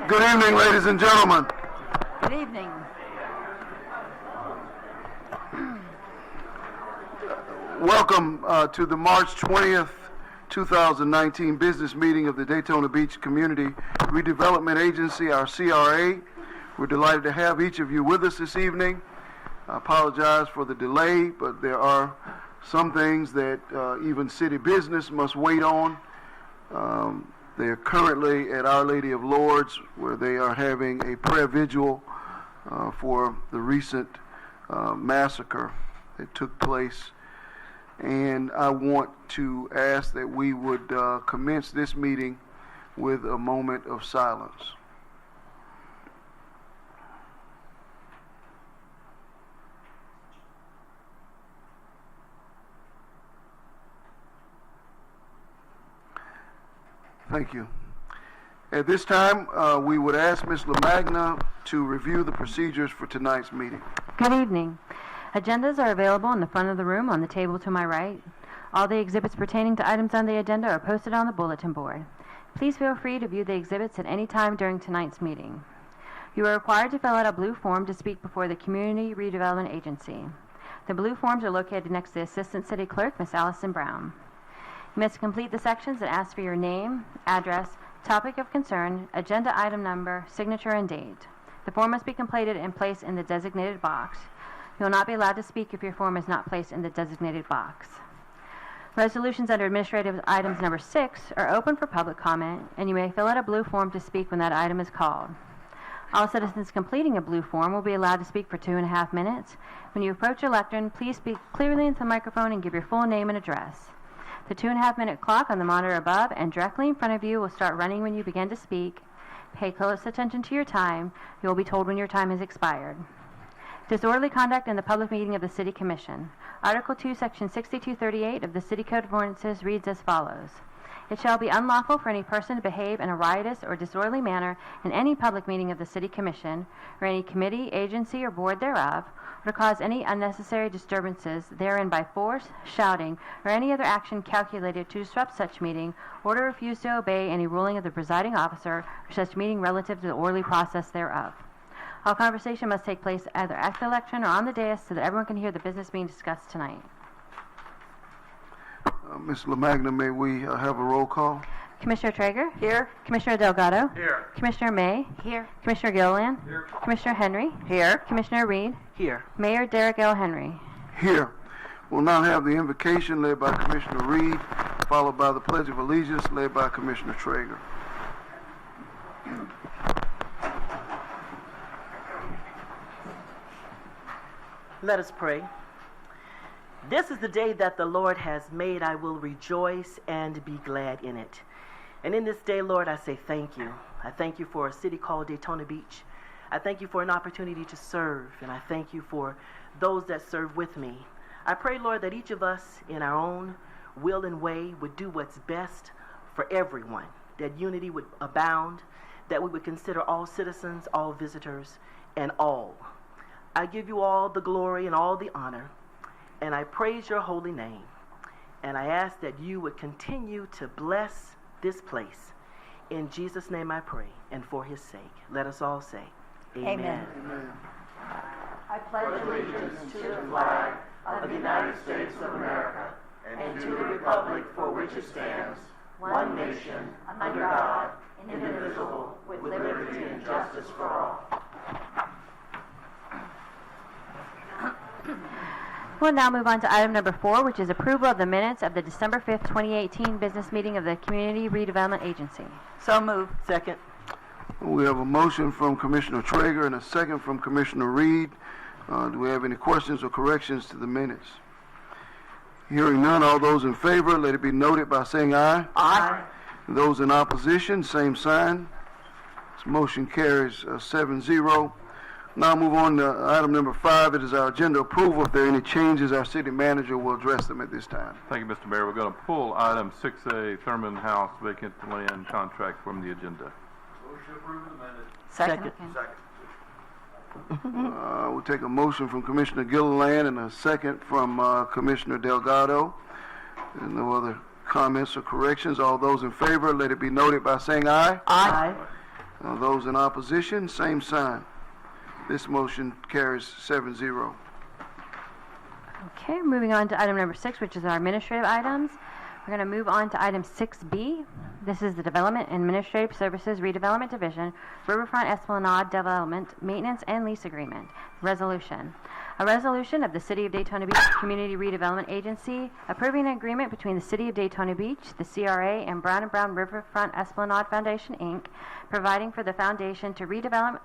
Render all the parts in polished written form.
Good evening, ladies and gentlemen. Good evening. Welcome to the March 20th, 2019 business meeting of the Daytona Beach Community Redevelopment Agency, our CRA. We're delighted to have each of you with us this evening. I apologize for the delay, but there are some things that even city business must wait on. They are currently at Our Lady of Lourdes, where they are having a prayer vigil for the recent massacre that took place. And I want to ask that we would commence this meeting with a moment of silence. Thank you. At this time, we would ask Ms. LaMagna to review the procedures for tonight's meeting. Good evening. Agendas are available in the front of the room on the table to my right. All the exhibits pertaining to items on the agenda are posted on the bulletin board. Please feel free to view the exhibits at any time during tonight's meeting. You are required to fill out a blue form to speak before the Community Redevelopment Agency. The blue forms are located next to the Assistant City Clerk, Ms. Allison Brown. You must complete the sections that ask for your name, address, topic of concern, agenda item number, signature, and date. The form must be completed and placed in the designated box. You will not be allowed to speak if your form is not placed in the designated box. Resolutions under administrative items number 6 are open for public comment, and you may fill out a blue form to speak when that item is called. All citizens completing a blue form will be allowed to speak for 2.5 minutes. When you approach your lectern, please speak clearly into the microphone and give your full name and address. The 2.5-minute clock on the monitor above and directly in front of you will start running when you begin to speak. Pay close attention to your time. You will be told when your time has expired. Disorderly conduct in the public meeting of the City Commission. Article 2, Section 6238 of the City Code of Ordinances reads as follows. It shall be unlawful for any person to behave in a riotous or disorderly manner in any public meeting of the City Commission or any committee, agency, or board thereof, or to cause any unnecessary disturbances therein by force, shouting, or any other action calculated to disrupt such meeting, or to refuse to obey any ruling of the presiding officer or such meeting relative to the orderly process thereof. All conversation must take place either at the lectern or on the dais so that everyone can hear the business being discussed tonight. Ms. LaMagna, may we have a roll call? Commissioner Traeger? Here. Commissioner Delgado? Here. Commissioner May? Here. Commissioner Gilliland? Here. Commissioner Henry? Here. Commissioner Reed? Here. Mayor Derek L. Henry? Here. We'll now have the invocation led by Commissioner Reed, followed by the Pledge of Allegiance led by Commissioner Traeger. Let us pray. This is the day that the Lord has made. I will rejoice and be glad in it. And in this day, Lord, I say thank you. I thank you for a city called Daytona Beach. I thank you for an opportunity to serve, and I thank you for those that serve with me. I pray, Lord, that each of us in our own will and way would do what's best for everyone, that unity would abound, that we would consider all citizens, all visitors, and all. I give you all the glory and all the honor, and I praise your holy name. And I ask that you would continue to bless this place. In Jesus' name I pray, and for his sake. Let us all say, Amen. Amen. I pledge allegiance to the flag of the United States of America and to the republic for which it stands, one nation, under God, indivisible, with liberty and justice for all. We'll now move on to item number 4, which is approval of the minutes of the December 5th, 2018 business meeting of the Community Redevelopment Agency. So moved. Second. We have a motion from Commissioner Traeger and a second from Commissioner Reed. Do we have any questions or corrections to the minutes? Hearing none, all those in favor, let it be noted by saying aye. Aye. Those in opposition, same sign. This motion carries 7-0. Now move on to item number 5. It is our agenda approval. If there are any changes, our city manager will address them at this time. Thank you, Mr. Mayor. We're going to pull item 6A, Thurman House vacant land contract from the agenda. Motion approved and amended. Second. We'll take a motion from Commissioner Gilliland and a second from Commissioner Delgado. There's no other comments or corrections. All those in favor, let it be noted by saying aye. Aye. Those in opposition, same sign. This motion carries 7-0. Okay, moving on to item number 6, which is our administrative items. We're going to move on to item 6B. This is the Development and Administrative Services Redevelopment Division, Riverfront Esplanade Development Maintenance and Lease Agreement. Resolution. A resolution of the City of Daytona Beach Community Redevelopment Agency approving an agreement between the City of Daytona Beach, the CRA, and Brown & Brown Riverfront Esplanade Foundation, Inc., providing for the foundation to redevelop,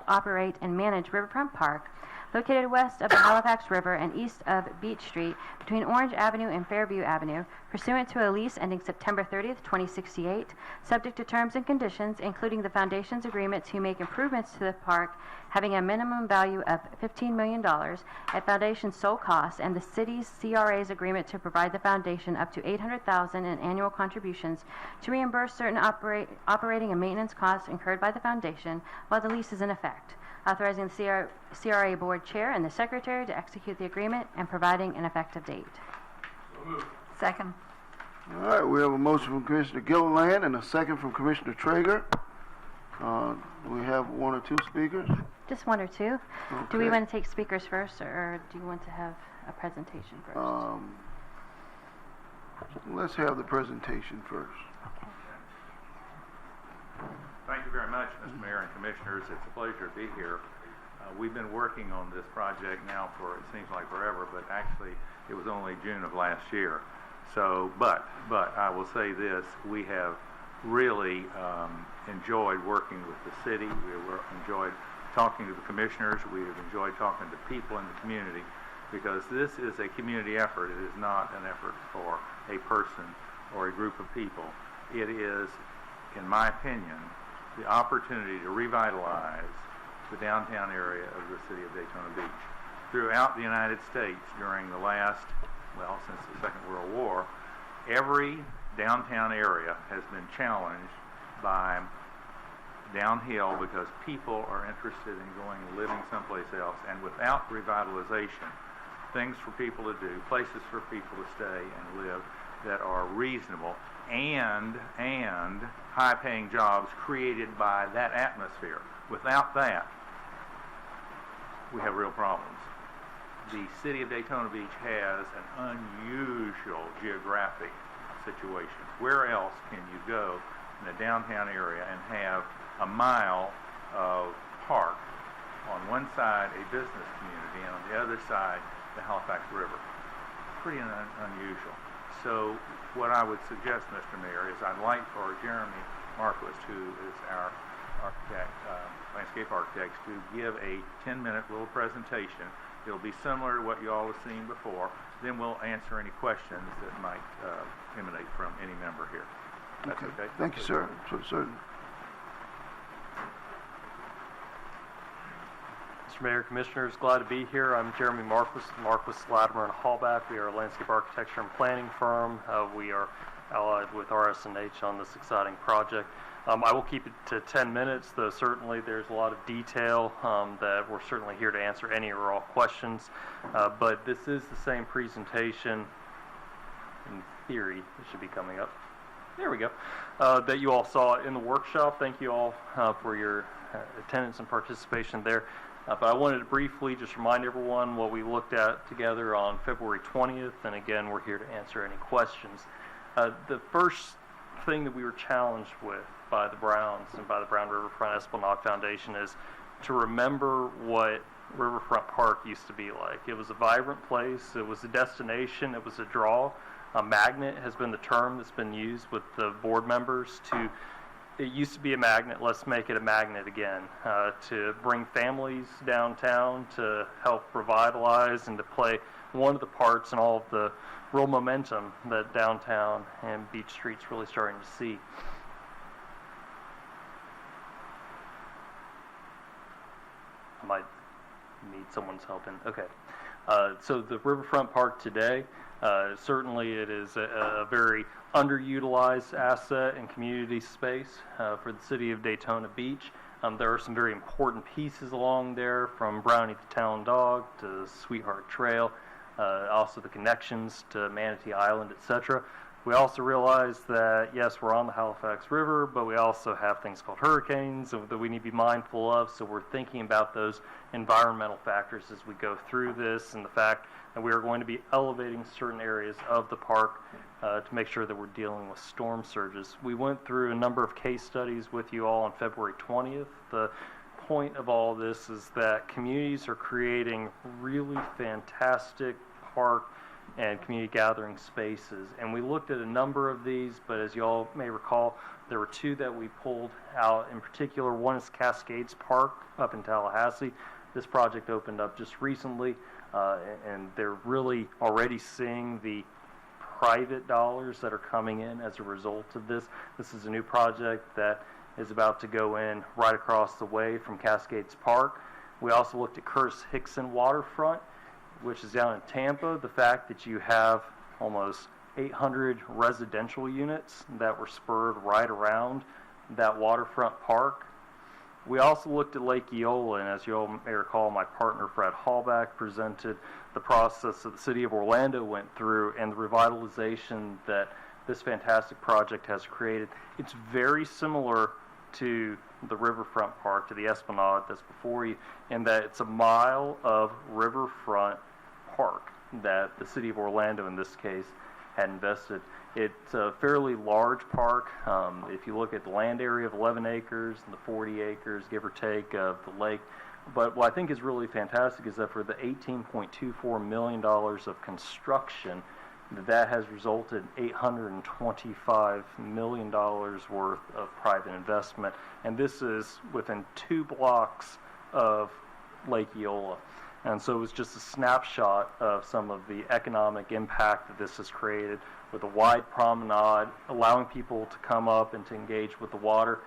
operate, and manage Riverfront Park, located west of the Halifax River and east of Beach Street, between Orange Avenue and Fairview Avenue, pursuant to a lease ending September 30th, 2068, subject to terms and conditions, including the foundation's agreement to make improvements to the park having a minimum value of $15 million at foundation's sole cost, and the city's CRA's agreement to provide the foundation up to $800,000 in annual contributions to reimburse certain operating and maintenance costs incurred by the foundation while the lease is in effect, authorizing the CRA board chair and the secretary to execute the agreement and providing an effective date. Second. All right, we have a motion from Commissioner Gilliland and a second from Commissioner Traeger. We have one or two speakers. Just one or two. Do we Okay. want to take speakers first, or do you want to have a presentation first? Let's have the presentation first. Thank you very much, Mr. Mayor and Commissioners. It's a pleasure to be here. We've been working on this project now for, it seems like forever, but actually it was only June of last year. So, but I will say this, we have really enjoyed working with the city. We have enjoyed talking to the commissioners. We have enjoyed talking to people in the community, because this is a community effort. It is not an effort for a person or a group of people. It is, in my opinion, the opportunity to revitalize the downtown area of the city of Daytona Beach. Throughout the United States during the last, well, since the Second World War, every downtown area has been challenged by downhill because people are interested in going and living someplace else, and without revitalization, things for people to do, places for people to stay and live that are reasonable, and high-paying jobs created by that atmosphere. Without that, we have real problems. The city of Daytona Beach has an unusual geographic situation. Where else can you go in the downtown area and have a mile of park on one side, a business community, and on the other side, the Halifax River? Pretty unusual. So what I would suggest, Mr. Mayor, is I'd like for Jeremy Marquis, who is our architect, landscape architect, to give a 10-minute little presentation. It'll be similar to what you all have seen before. Then we'll answer any questions that might emanate from any member here. That's okay? Thank you, sir. Certainly. Mr. Mayor, Commissioners, glad to be here. I'm Jeremy Marquis, Latimer and Hallback. We are a landscape architecture and planning firm. We are allied with RS&H on this exciting project. I will keep it to 10 minutes, though certainly there's a lot of detail that we're certainly here to answer any or all questions. But this is the same presentation, in theory, it should be coming up. There we go. That you all saw in the workshop. Thank you all for your attendance and participation there. But I wanted to briefly just remind everyone what we looked at together on February 20th, and again, we're here to answer any questions. The first thing that we were challenged with by the Browns and by the Brown Riverfront Esplanade Foundation is to remember what Riverfront Park used to be like. It was a vibrant place, it was a destination, it was a draw. A magnet has been the term that's been used with the board members to, it used to be a magnet, let's make it a magnet again, to bring families downtown, to help revitalize and to play one of the parts in all of the real momentum that downtown and Beach Street's really starting to see. I might need someone's help in. Okay. So the Riverfront Park today, certainly it is a very underutilized asset and community space for the city of Daytona Beach. There are some very important pieces along there, from Brownie the Town Dog to Sweetheart Trail, also the connections to Manatee Island, etc. We also realized that, yes, we're on the Halifax River, but we also have things called hurricanes that we need to be mindful of. So we're thinking about those environmental factors as we go through this, and the fact that we are going to be elevating certain areas of the park to make sure that we're dealing with storm surges. We went through a number of case studies with you all on February 20th. The point of all this is that communities are creating really fantastic park and community gathering spaces. And we looked at a number of these, but as you all may recall, there were two that we pulled out in particular. One is Cascades Park up in Tallahassee. This project opened up just recently, and they're really already seeing the private dollars that are coming in as a result of this. This is a new project that is about to go in right across the way from Cascades Park. We also looked at Curtis Hickson Waterfront, which is down in Tampa. The fact that you have almost 800 residential units that were spurred right around that waterfront park. We also looked at Lake Eola, and as you all may recall, my partner Fred Hallback presented the process that the city of Orlando went through and the revitalization that this fantastic project has created. It's very similar to the riverfront park, to the Esplanade that's before you, in that it's a mile of riverfront park that the city of Orlando, in this case, had invested. It's a fairly large park. If you look at the land area of 11 acres and the 40 acres, give or take, of the lake. But what I think is really fantastic is that for the $18.24 million of construction, that has resulted in $825 million worth of private investment. And this is within 2 blocks of Lake Eola. And so it was just a snapshot of some of the economic impact that this has created, with a wide promenade, allowing people to come up and to engage with the water.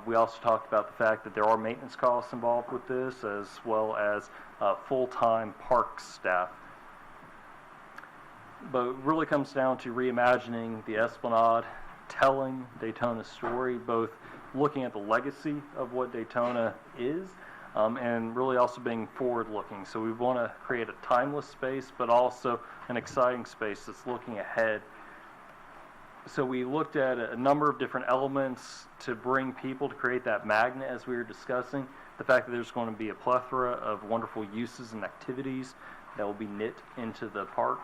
We also talked about the fact that there are maintenance costs involved with this, as well as full-time park staff. But it really comes down to reimagining the Esplanade, telling Daytona's story, both looking at the legacy of what Daytona is, and really also being forward-looking. So we want to create a timeless space, but also an exciting space that's looking ahead. So we looked at a number of different elements to bring people, to create that magnet, as we were discussing. The fact that there's going to be a plethora of wonderful uses and activities that will be knit into the park.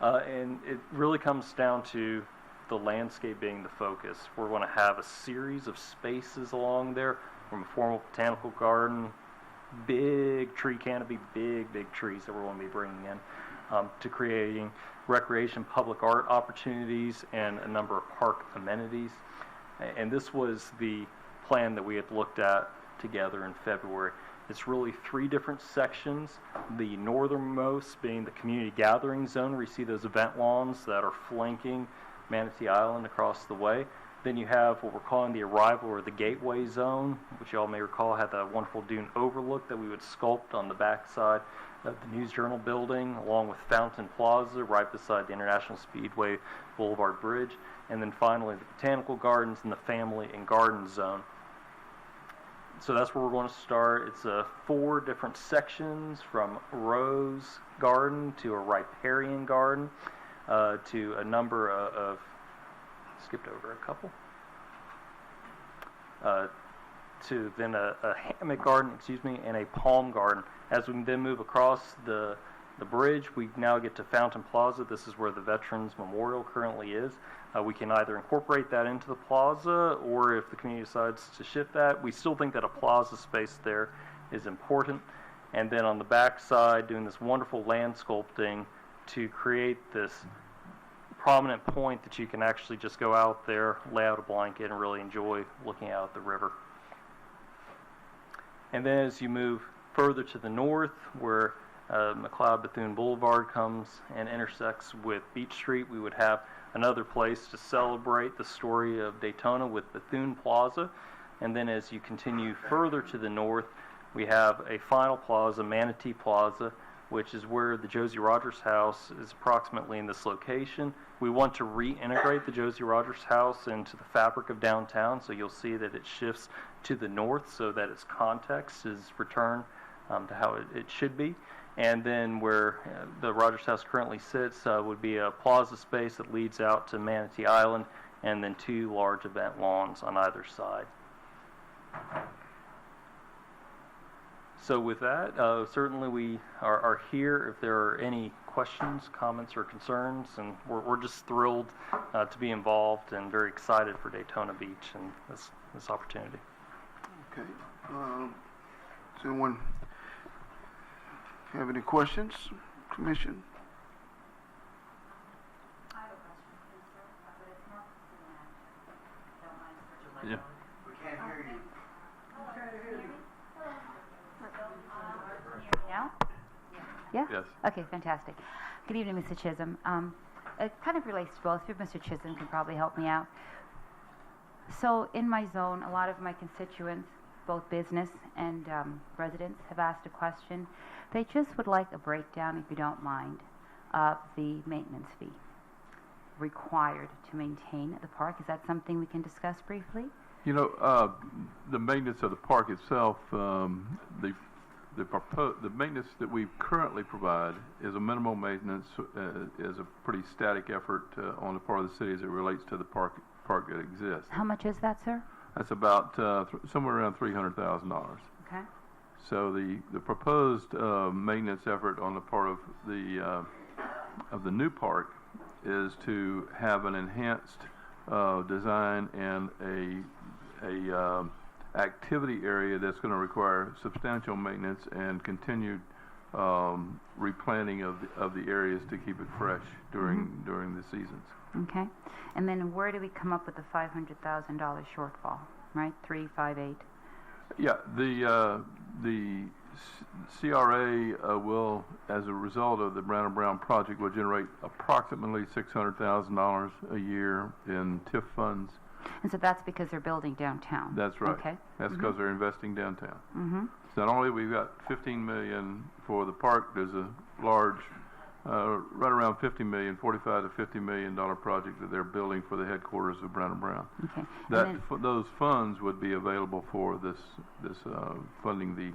And it really comes down to the landscape being the focus. We're going to have a series of spaces along there, from a formal botanical garden, big tree canopy, big trees that we're going to be bringing in, to creating recreation, public art opportunities, and a number of park amenities. And this was the plan that we had looked at together in February. It's really 3 different sections. The northernmost being the community gathering zone, where you see those event lawns that are flanking Manatee Island across the way. Then you have what we're calling the arrival or the gateway zone, which you all may recall had that wonderful dune overlook that we would sculpt on the backside of the News Journal building, along with Fountain Plaza right beside the International Speedway Boulevard Bridge. And then finally the botanical gardens and the family and garden zone. So that's where we're going to start. It's 4 different sections, from Rose Garden to a riparian garden, to a number of skipped over a couple, to then a hammock garden, and a palm garden. As we then move across the bridge, we now get to Fountain Plaza. This is where the Veterans Memorial currently is. We can either incorporate that into the plaza, or if the community decides to shift that, we still think that a plaza space there is important. And then on the back side, doing this wonderful land sculpting to create this prominent point that you can actually just go out there, lay out a blanket, and really enjoy looking out at the river. And then as you move further to the north, where McLeod-Bethune Boulevard comes and intersects with Beach Street, we would have another place to celebrate the story of Daytona with Bethune Plaza. And then as you continue further to the north, we have a final plaza, Manatee Plaza, which is where the Josie Rogers House is approximately in this location. We want to reintegrate the Josie Rogers House into the fabric of downtown, so you'll see that it shifts to the north so that its context is returned to how it should be. And then where the Rogers House currently sits would be a plaza space that leads out to Manatee Island, and then 2 large event lawns on either side. So with that, certainly we are here if there are any questions, comments, or concerns, and we're just thrilled to be involved and very excited for Daytona Beach and this opportunity. Okay. Does anyone have any questions, Commission? I have a question, please, sir, but it's not don't mind, sir. Yeah. We can't hear you. Now? Yeah? Yes. Okay, fantastic. Good evening, Mr. Chisholm. It kind of relates to both of you. Mr. Chisholm can probably help me out. So in my zone, a lot of my constituents, both business and residents, have asked a question. They just would like a breakdown, if you don't mind, of the maintenance fee required to maintain the park. Is that something we can discuss briefly? You know, the maintenance of the park itself, the maintenance that we currently provide is a minimal maintenance, is a pretty static effort on the part of the city as it relates to the park that exists. How much is that, sir? That's about somewhere around $300,000. Okay. So the proposed maintenance effort on the part of the new park is to have an enhanced design and a activity area that's going to require substantial maintenance and continued replanting of the areas to keep it fresh during the seasons. Okay. And then where do we come up with the $500,000 shortfall, right? 358. Yeah, the CRA will, as a result of the Brown & Brown project, will generate approximately $600,000 a year in TIF funds. And so that's because they're building downtown. That's right. Okay. That's because they're investing downtown. Mm-hmm. So not only we've got $15 million for the park, there's a large, right around $50 million, $45 to $50 million project that they're building for the headquarters of Brown & Brown. Okay. Those funds would be available for this funding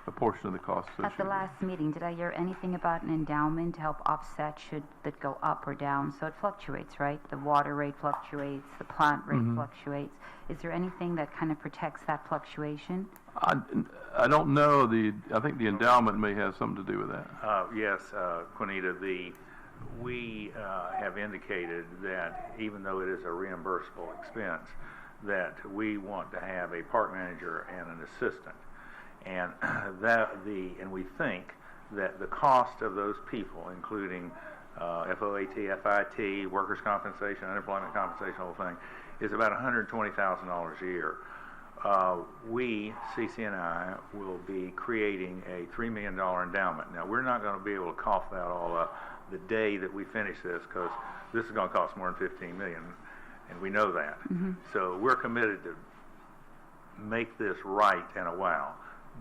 a portion of the cost associated. At the last meeting, did I hear anything about an endowment to help offset should that go up or down? So it fluctuates, right? The water rate fluctuates, the plant rate fluctuates. Is there anything that kind of protects that fluctuation? I don't know. I think the endowment may have something to do with that. Yes, Quinita, we have indicated that even though it is a reimbursable expense, that we want to have a park manager and an assistant. And and we think that the cost of those people, including FOAT, FIT, workers' compensation, unemployment compensation, the whole thing, is about $120,000 a year. We, CCNI, will be creating a $3 million endowment. Now, we're not going to be able to cough that all up the day that we finish this, because this is going to cost more than $15 million, and we know that. So we're committed to make this right in a while.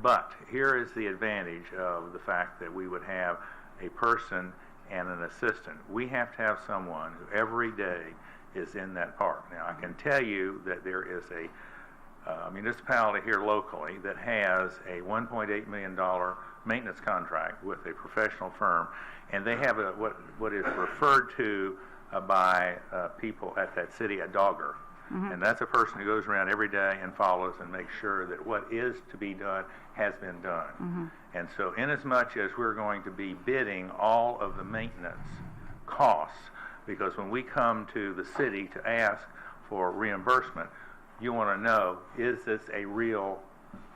But here is the advantage of the fact that we would have a person and an assistant. We have to have someone who every day is in that park. Now, I can tell you that there is a municipality here locally that has a $1.8 million maintenance contract with a professional firm, and they have what is referred to by people at that city a dogger. And that's a person who goes around every day and follows and makes sure that what is to be done has been done. And so inasmuch as we're going to be bidding all of the maintenance costs, because when we come to the city to ask for reimbursement, you want to know, is this a real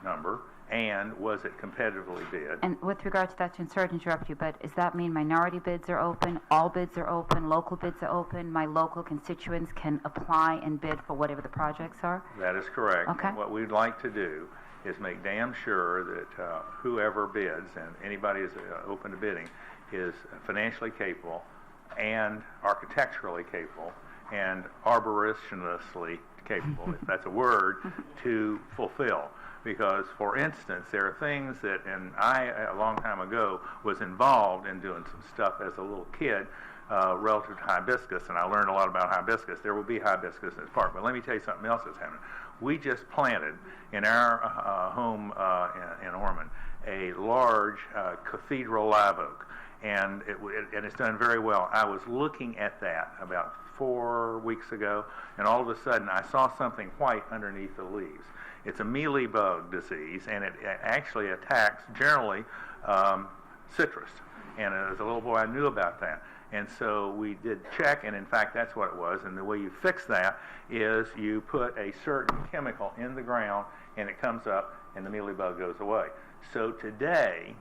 number, and was it competitively bid? And with regard to that, sorry to interrupt you, but does that mean minority bids are open, all bids are open, local bids are open, my local constituents can apply and bid for whatever the projects are? That is correct. Okay. And what we'd like to do is make damn sure that whoever bids, and anybody is open to bidding, is financially capable and architecturally capable and arboristically capable, if that's a word, to fulfill. Because, for instance, there are things that, and I, a long time ago, was involved in doing some stuff as a little kid relative to hibiscus, and I learned a lot about hibiscus. There will be hibiscus in this park, but let me tell you something else that's happening. We just planted in our home in Ormond a large cathedral live oak, and it's done very well. I was looking at that about 4 weeks ago, and all of a sudden I saw something white underneath the leaves. It's a mealybug disease, and it actually attacks generally citrus. And as a little boy, I knew about that. And so we did check, and in fact, that's what it was. And the way you fix that is you put a certain chemical in the ground, and it comes up, and the mealybug goes away. So today,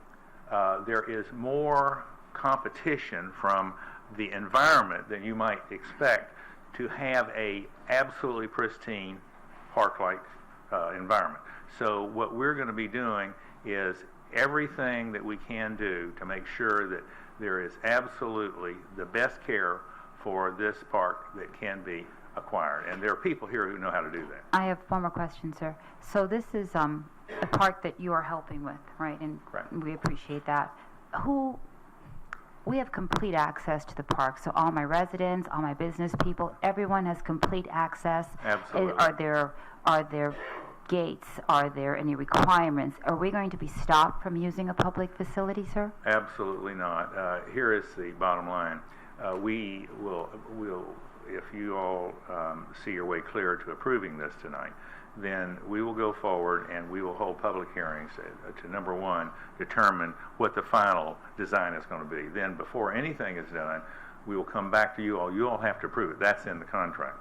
there is more competition from the environment than you might expect to have a absolutely pristine park-like environment. So what we're going to be doing is everything that we can do to make sure that there is absolutely the best care for this park that can be acquired. And there are people here who know how to do that. I have one more question, sir. So this is a park that you are helping with, right? And Correct. we appreciate that. We have complete access to the park, so all my residents, all my business people, everyone has complete access. Absolutely. Are there gates? Are there any requirements? Are we going to be stopped from using a public facility, sir? Absolutely not. Here is the bottom line. We will, if you all see your way clear to approving this tonight, then we will go forward and we will hold public hearings to, number one, determine what the final design is going to be. Then before anything is done, we will come back to you all. You all have to approve it. That's in the contract.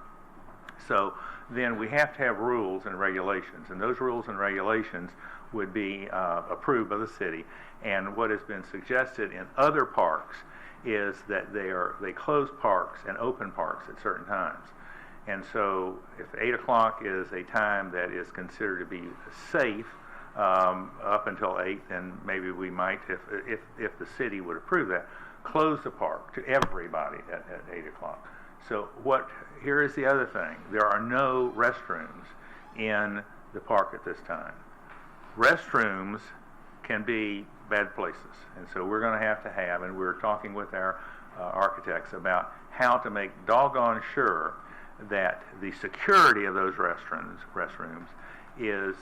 So then we have to have rules and regulations, and those rules and regulations would be approved by the city. And what has been suggested in other parks is that they close parks and open parks at certain times. And so if 8 o'clock is a time that is considered to be safe up until 8, then maybe we might, if the city would approve that, close the park to everybody at 8 o'clock. So here is the other thing. There are no restrooms in the park at this time. Restrooms can be bad places. And so we're going to have, and we're talking with our architects about how to make doggone sure that the security of those restrooms is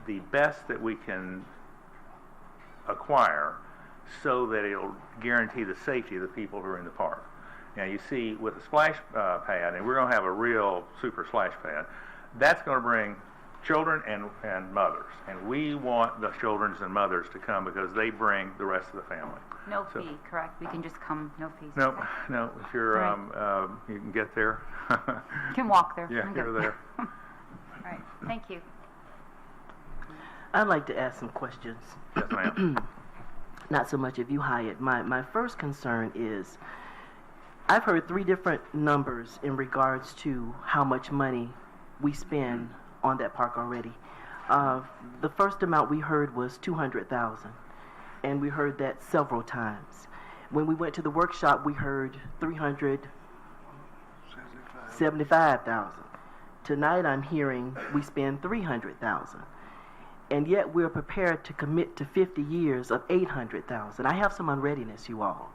the best that we can acquire so that it'll guarantee the safety of the people who are in the park. Now you see with a splash pad, and we're going to have a real super splash pad, that's going to bring children and mothers. And we want the children and mothers to come because they bring the rest of the family. No fee, correct? We can just come, no fees. No, if you're, Right. you can get there. You can walk there. Yeah, you're there. All right, thank you. I'd like to ask some questions. Yes, ma'am. Not so much of you, Hyatt. My first concern is, I've heard 3 different numbers in regards to how much money we spend on that park already. The first amount we heard was $200,000, and we heard that several times. When we went to the workshop, we heard $375,000. Tonight, I'm hearing we spend $300,000, and yet we're prepared to commit to 50 years of $800,000. I have some unreadiness, you all.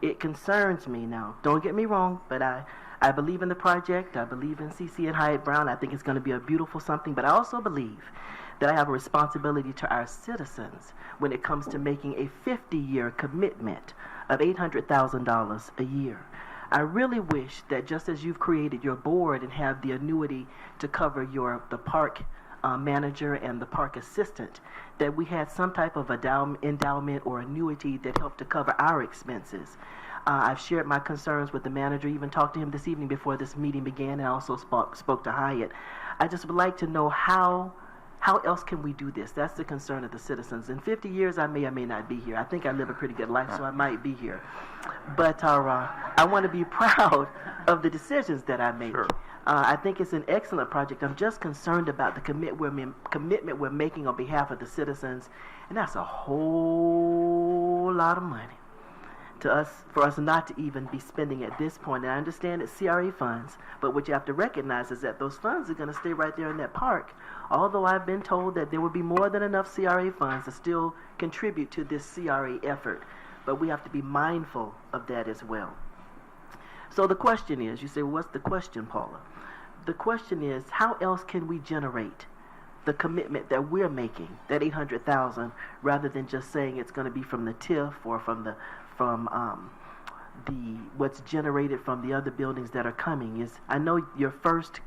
It concerns me now. Don't get me wrong, but I believe in the project. I believe in CC and Hyatt Brown. I think it's going to be a beautiful something, but I also believe that I have a responsibility to our citizens when it comes to making a 50-year commitment of $800,000 a year. I really wish that just as you've created your board and have the annuity to cover the park manager and the park assistant, that we had some type of endowment or annuity that helped to cover our expenses. I've shared my concerns with the manager, even talked to him this evening before this meeting began, and I also spoke to Hyatt. I just would like to know how else can we do this? That's the concern of the citizens. In 50 years, I may or may not be here. I think I live a pretty good life, so I might be here. But I want to be proud of the decisions that I make. Sure. I think it's an excellent project. I'm just concerned about the commitment we're making on behalf of the citizens, and that's a whole lot of money for us not to even be spending at this point. And I understand it's CRA funds, but what you have to recognize is that those funds are going to stay right there in that park. Although I've been told that there will be more than enough CRA funds to still contribute to this CRA effort. but we have to be mindful of that as well. So the question is, you say, well, what's the question, Paula? The question is, how else can we generate the commitment that we're making, that $800,000, rather than just saying it's going to be from the TIF or from the what's generated from the other buildings that are coming? Is, I know your first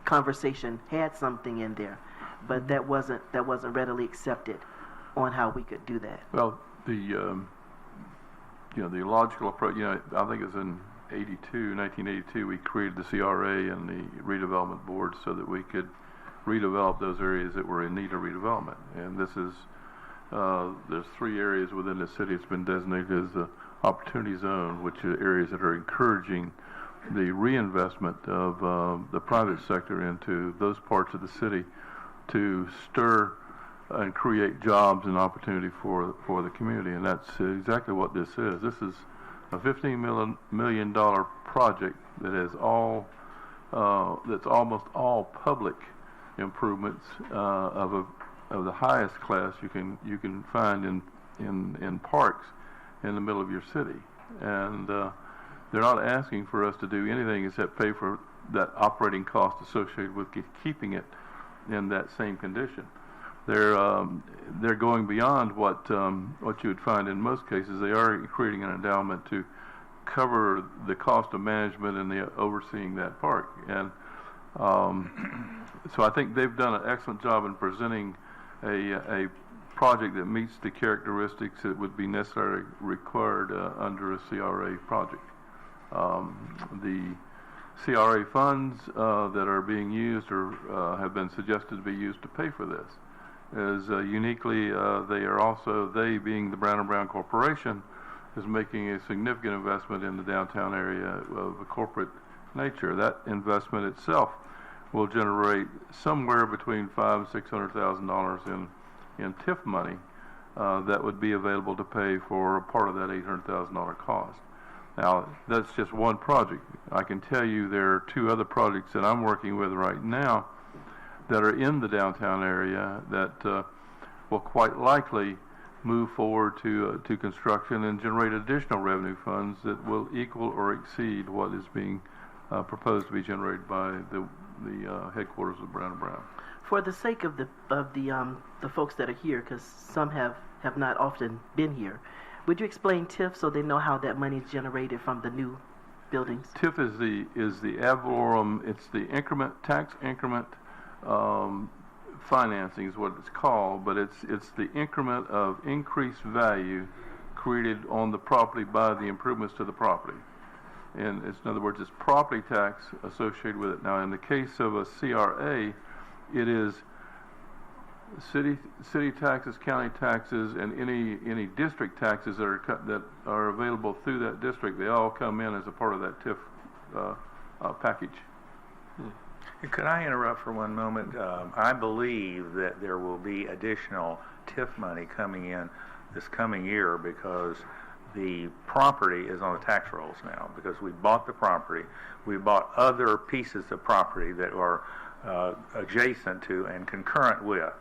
conversation had something in there, but that wasn't readily accepted on how we could do that. Well, the logical approach, I think it was in 1982, we created the CRA and the redevelopment board so that we could redevelop those areas that were in need of redevelopment. And this is, there's 3 areas within the city. It's been designated as the opportunity zone, which are areas that are encouraging the reinvestment of the private sector into those parts of the city to stir and create jobs and opportunity for the community. And that's exactly what this is. This is a $15 million project that is that's almost all public improvements of the highest class you can find in parks in the middle of your city. And they're not asking for us to do anything except pay for that operating cost associated with keeping it in that same condition. They're going beyond what you would find in most cases. They are creating an endowment to cover the cost of management and the overseeing that park. And so I think they've done an excellent job in presenting a project that meets the characteristics that would be necessarily required under a CRA project. The CRA funds that are being used or have been suggested to be used to pay for this is uniquely, they being the Brown & Brown Corporation, is making a significant investment in the downtown area of a corporate nature. That investment itself will generate somewhere between $500,000 and $600,000 in TIF money that would be available to pay for a part of that $800,000 cost. Now, that's just one project. I can tell you there are 2 other projects that I'm working with right now that are in the downtown area that will quite likely move forward to construction and generate additional revenue funds that will equal or exceed what is being proposed to be generated by the headquarters of Brown & Brown. For the sake of the folks that are here, because some have not often been here, would you explain TIF so they know how that money is generated from the new buildings? TIF is the ad valorem. It's the tax increment financing is what it's called, but it's the increment of increased value created on the property by the improvements to the property. And in other words, it's property tax associated with it. Now, in the case of a CRA, it is city taxes, county taxes, and any district taxes that are available through that district. They all come in as a part of that TIF package. Could I interrupt for one moment? I believe that there will be additional TIF money coming in this coming year because the property is on the tax rolls now, because we bought the property. We bought other pieces of property that are adjacent to and concurrent with.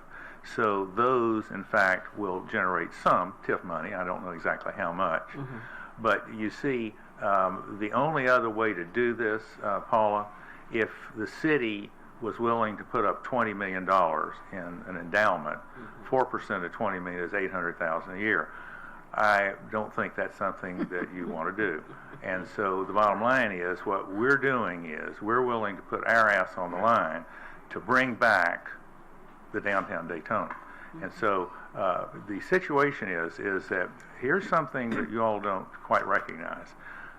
So those, in fact, will generate some TIF money. I don't know exactly how much. Mm-hmm. But you see, the only other way to do this, Paula, if the city was willing to put up $20 million in an endowment, 4% of $20 million is $800,000 a year. I don't think that's something that you want to do. And so the bottom line is, what we're doing is we're willing to put our ass on the line to bring back the downtown Daytona. And so the situation is that here's something that you all don't quite recognize.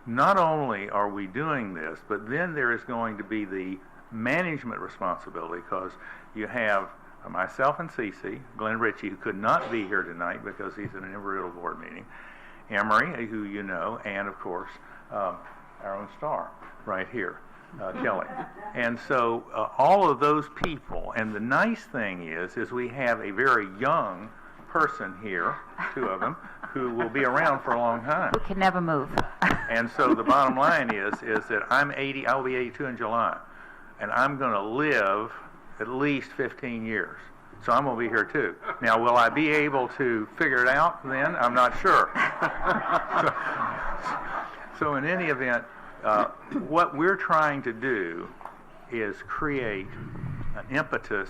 Not only are we doing this, but then there is going to be the management responsibility, because you have myself and Cece, Glenn Ritchie, who could not be here tonight because he's in an Embry-Riddle board meeting, Emery, who you know, and of course our own star right here, Kelly. And so all of those people, and the nice thing is we have a very young person here, 2 of them, who will be around for a long time. Who can never move. And so the bottom line is that I'm 80, I'll be 82 in July, and I'm going to live at least 15 years. So I'm going to be here too. Now, will I be able to figure it out then? I'm not sure. So in any event, what we're trying to do is create an impetus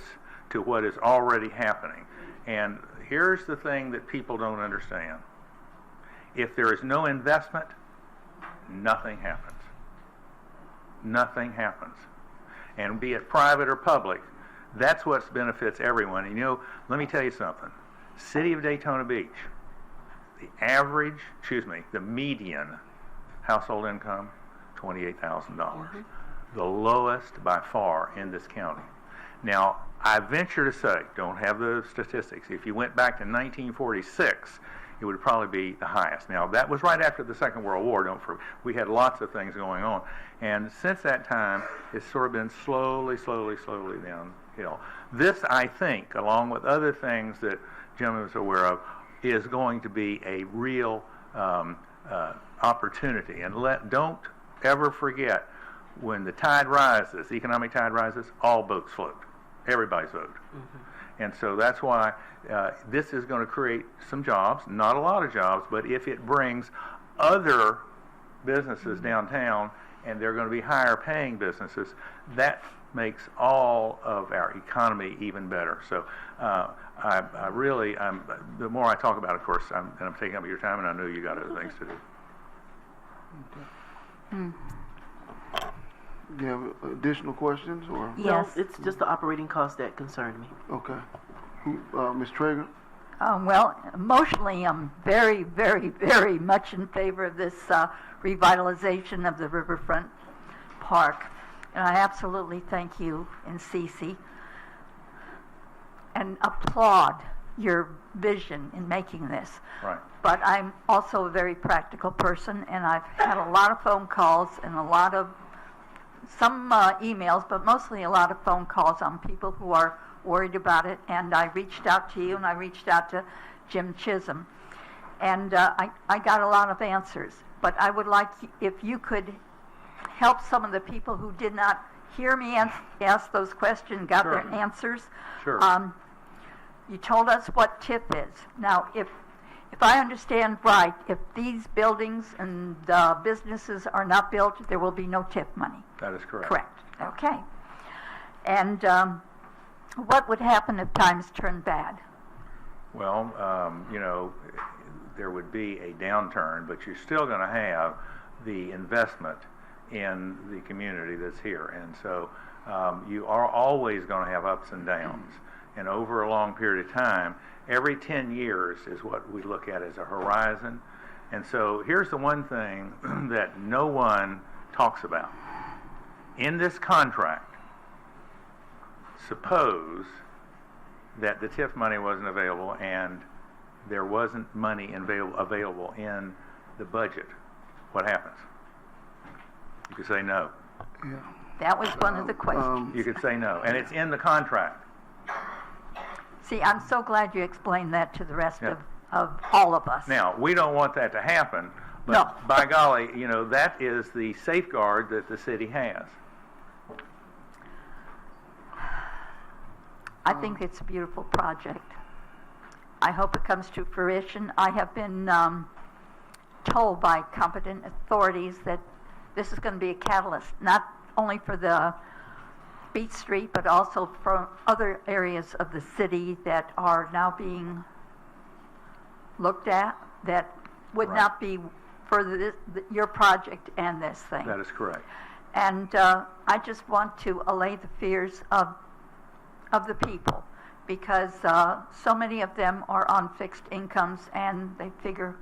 to what is already happening. And here's the thing that people don't understand. If there is no investment, nothing happens. Nothing happens. And be it private or public, that's what benefits everyone. And let me tell you something. City of Daytona Beach, the median household income, $28,000. The lowest by far in this county. Now, I venture to say, don't have the statistics, if you went back to 1946, it would probably be the highest. Now, that was right after the Second World War. We had lots of things going on. And since that time, it's sort of been slowly downhill. This, I think, along with other things that Jim is aware of, is going to be a real opportunity. And don't ever forget, when the tide rises, the economic tide rises, all boats float. Everybody's vote. And so that's why this is going to create some jobs, not a lot of jobs, but if it brings other businesses downtown and they're going to be higher paying businesses, that makes all of our economy even better. So the more I talk about it, of course, I'm taking up your time, and I know you got other things to do. Do you have additional questions, or? Yes. No, it's just the operating costs that concern me. Okay. Ms. Traeger? Well, emotionally, I'm very, very, very much in favor of this revitalization of the Riverfront Park. And I absolutely thank you and Cece and applaud your vision in making this. Right. But I'm also a very practical person, and I've had a lot of phone calls and some emails, but mostly a lot of phone calls on people who are worried about it. And I reached out to you, and I reached out to Jim Chisholm, and I got a lot of answers. But I would like if you could help some of the people who did not hear me ask those questions, got their answers. Sure. You told us what TIF is. Now, if I understand right, if these buildings and businesses are not built, there will be no TIF money. That is correct. Correct. Okay. And what would happen if times turn bad? Well, there would be a downturn, but you're still going to have the investment in the community that's here. And so you are always going to have ups and downs. And over a long period of time, every 10 years is what we look at as a horizon. And so here's the one thing that no one talks about. In this contract, suppose that the TIF money wasn't available and there wasn't money available in the budget. What happens? You could say no. Yeah. That was one of the questions. You could say no. And it's in the contract. See, I'm so glad you explained that to the rest of all of us. Now, we don't want that to happen, but No. by golly, that is the safeguard that the city has. I think it's a beautiful project. I hope it comes to fruition. I have been told by competent authorities that this is going to be a catalyst, not only for the Beach Street, but also for other areas of the city that are now being looked at that would Right. not be for your project and this thing. That is correct. And I just want to allay the fears of the people, because so many of them are on fixed incomes, and they figure,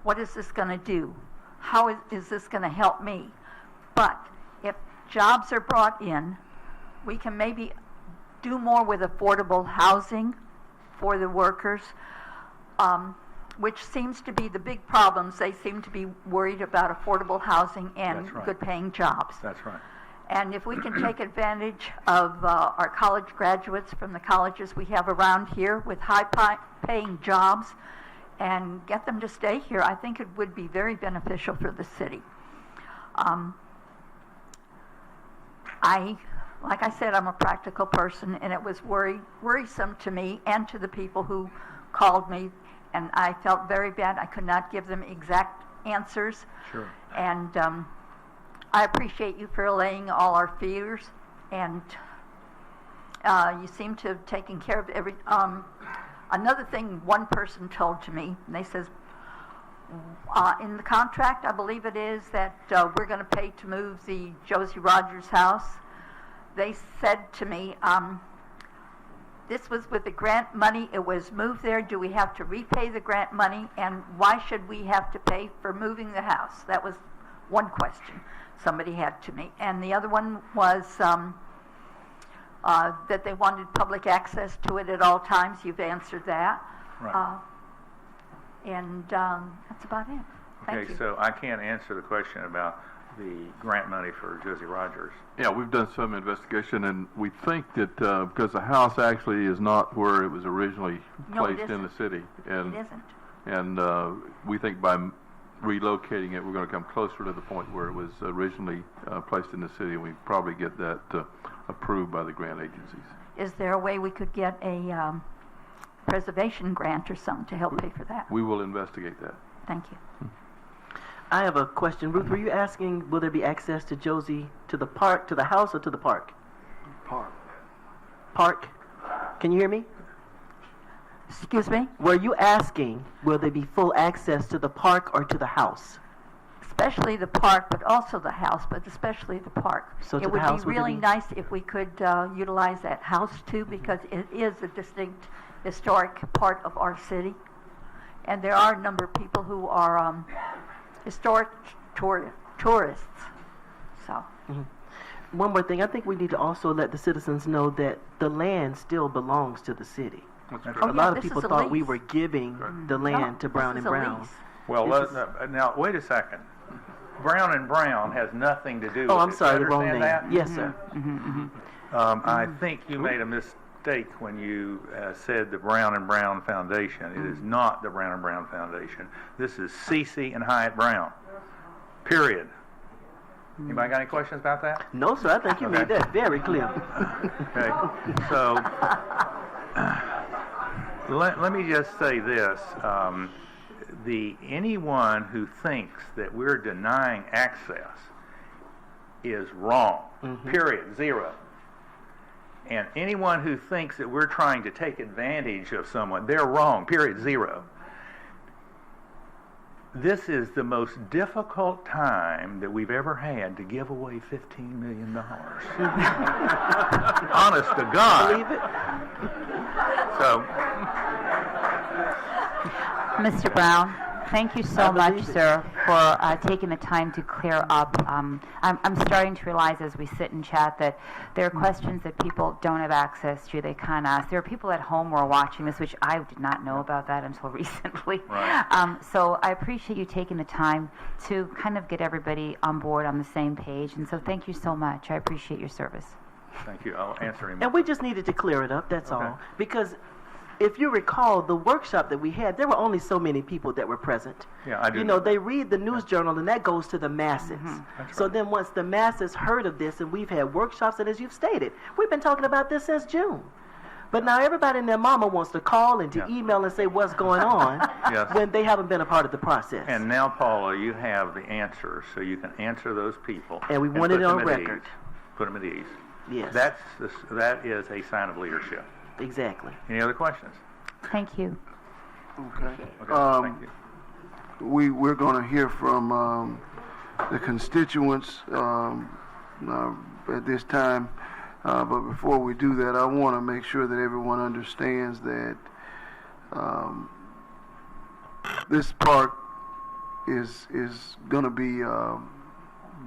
what is this going to do? How is this going to help me? But if jobs are brought in, we can maybe do more with affordable housing for the workers, which seems to be the big problems. They seem to be worried about affordable housing and That's right. good-paying jobs. That's right. And if we can take advantage of our college graduates from the colleges we have around here with high-paying jobs and get them to stay here, I think it would be very beneficial for the city. I like I said, I'm a practical person, and it was worrisome to me and to the people who called me, and I felt very bad. I could not give them exact answers. Sure. And I appreciate you for allaying all our fears, and you seem to have taken care of every. Another thing one person told to me, and they says, in the contract, I believe it is, that we're going to pay to move the Josie Rogers house. They said to me, this was with the grant money. It was moved there. Do we have to repay the grant money? And why should we have to pay for moving the house? That was one question somebody had to me. And the other one was that they wanted public access to it at all times. You've answered that. Right. And that's about it. Thank Okay, you. so I can't answer the question about the grant money for Josie Rogers. Yeah, we've done some investigation, and we think that because the house actually is not where it was originally No, it placed in the isn't. city, and It isn't. and we think by relocating it, we're going to come closer to the point where it was originally placed in the city, and we probably get that approved by the grant agencies. Is there a way we could get a preservation grant or something to help pay for that? We will investigate that. Thank you. I have a question. Ruth, were you asking, will there be access to Josie, to the park, to the house, or to the park? Park. Park? Can you hear me? Excuse me? Were you asking, will there be full access to the park or to the house? Especially the park, but also the house, but especially the park. So to It the would house, be would there really be- nice if we could utilize that house too, because it is a distinct historic part of our city. And there are a number of people who are historic tourists. So, One more thing, I think we need to also let the citizens know that the land still belongs to the city. That's Oh, correct. A lot of this people is a thought we lease. were giving the land to Brown this and is a Brown. lease. Well, This now, wait a second. Brown and Brown has nothing to do with it. Oh, I'm sorry, You the wrong name. understand that? Yes, sir. I think you made a mistake when you said the Brown and Brown Foundation. It is not the Brown and Brown Foundation. This is Cece and Hyatt Brown. Period. Anybody got any questions about that? No, sir, I think you made that very clear. Okay. So let me just say this. Anyone who thinks that we're denying access is wrong. Period. Zero. And anyone who thinks that we're trying to take advantage of someone, they're wrong. Period. Zero. This is the most difficult time that we've ever had to give away $15 million. Honest to God. Believe it? So, Mr. Brown, thank you so much, sir, for taking the time to clear up. I'm starting to realize as we sit and chat that there are questions that people don't have access to. They can't ask. There are people at home who are watching this, which I did not know about that until recently. Right. So I appreciate you taking the time to kind of get everybody on board on the same page. And so thank you so much. I appreciate your service. thank you. I'll answer him. And we just needed to clear it up, that's Okay. all. Because if you recall, the workshop that we had, there were only so many people that were present. Yeah, I do. You know, they read the news journal, and that goes to the masses. That's So right. then once the masses heard of this, and we've had workshops, and as you've stated, we've been talking about this since June. But now everybody and their mama wants to call and to Yeah. email and say what's going on Yes. when they haven't been a part of the process. And now, Paula, you have the answers, so you can answer those people. And we want put it on them at record. ease. Put them at ease. Yes, That is a sign of leadership. exactly. Any other questions? Thank you. Okay. Okay, thank you. We're going to hear from the constituents at this time. But before we do that, I want to make sure that everyone understands that this park is going to be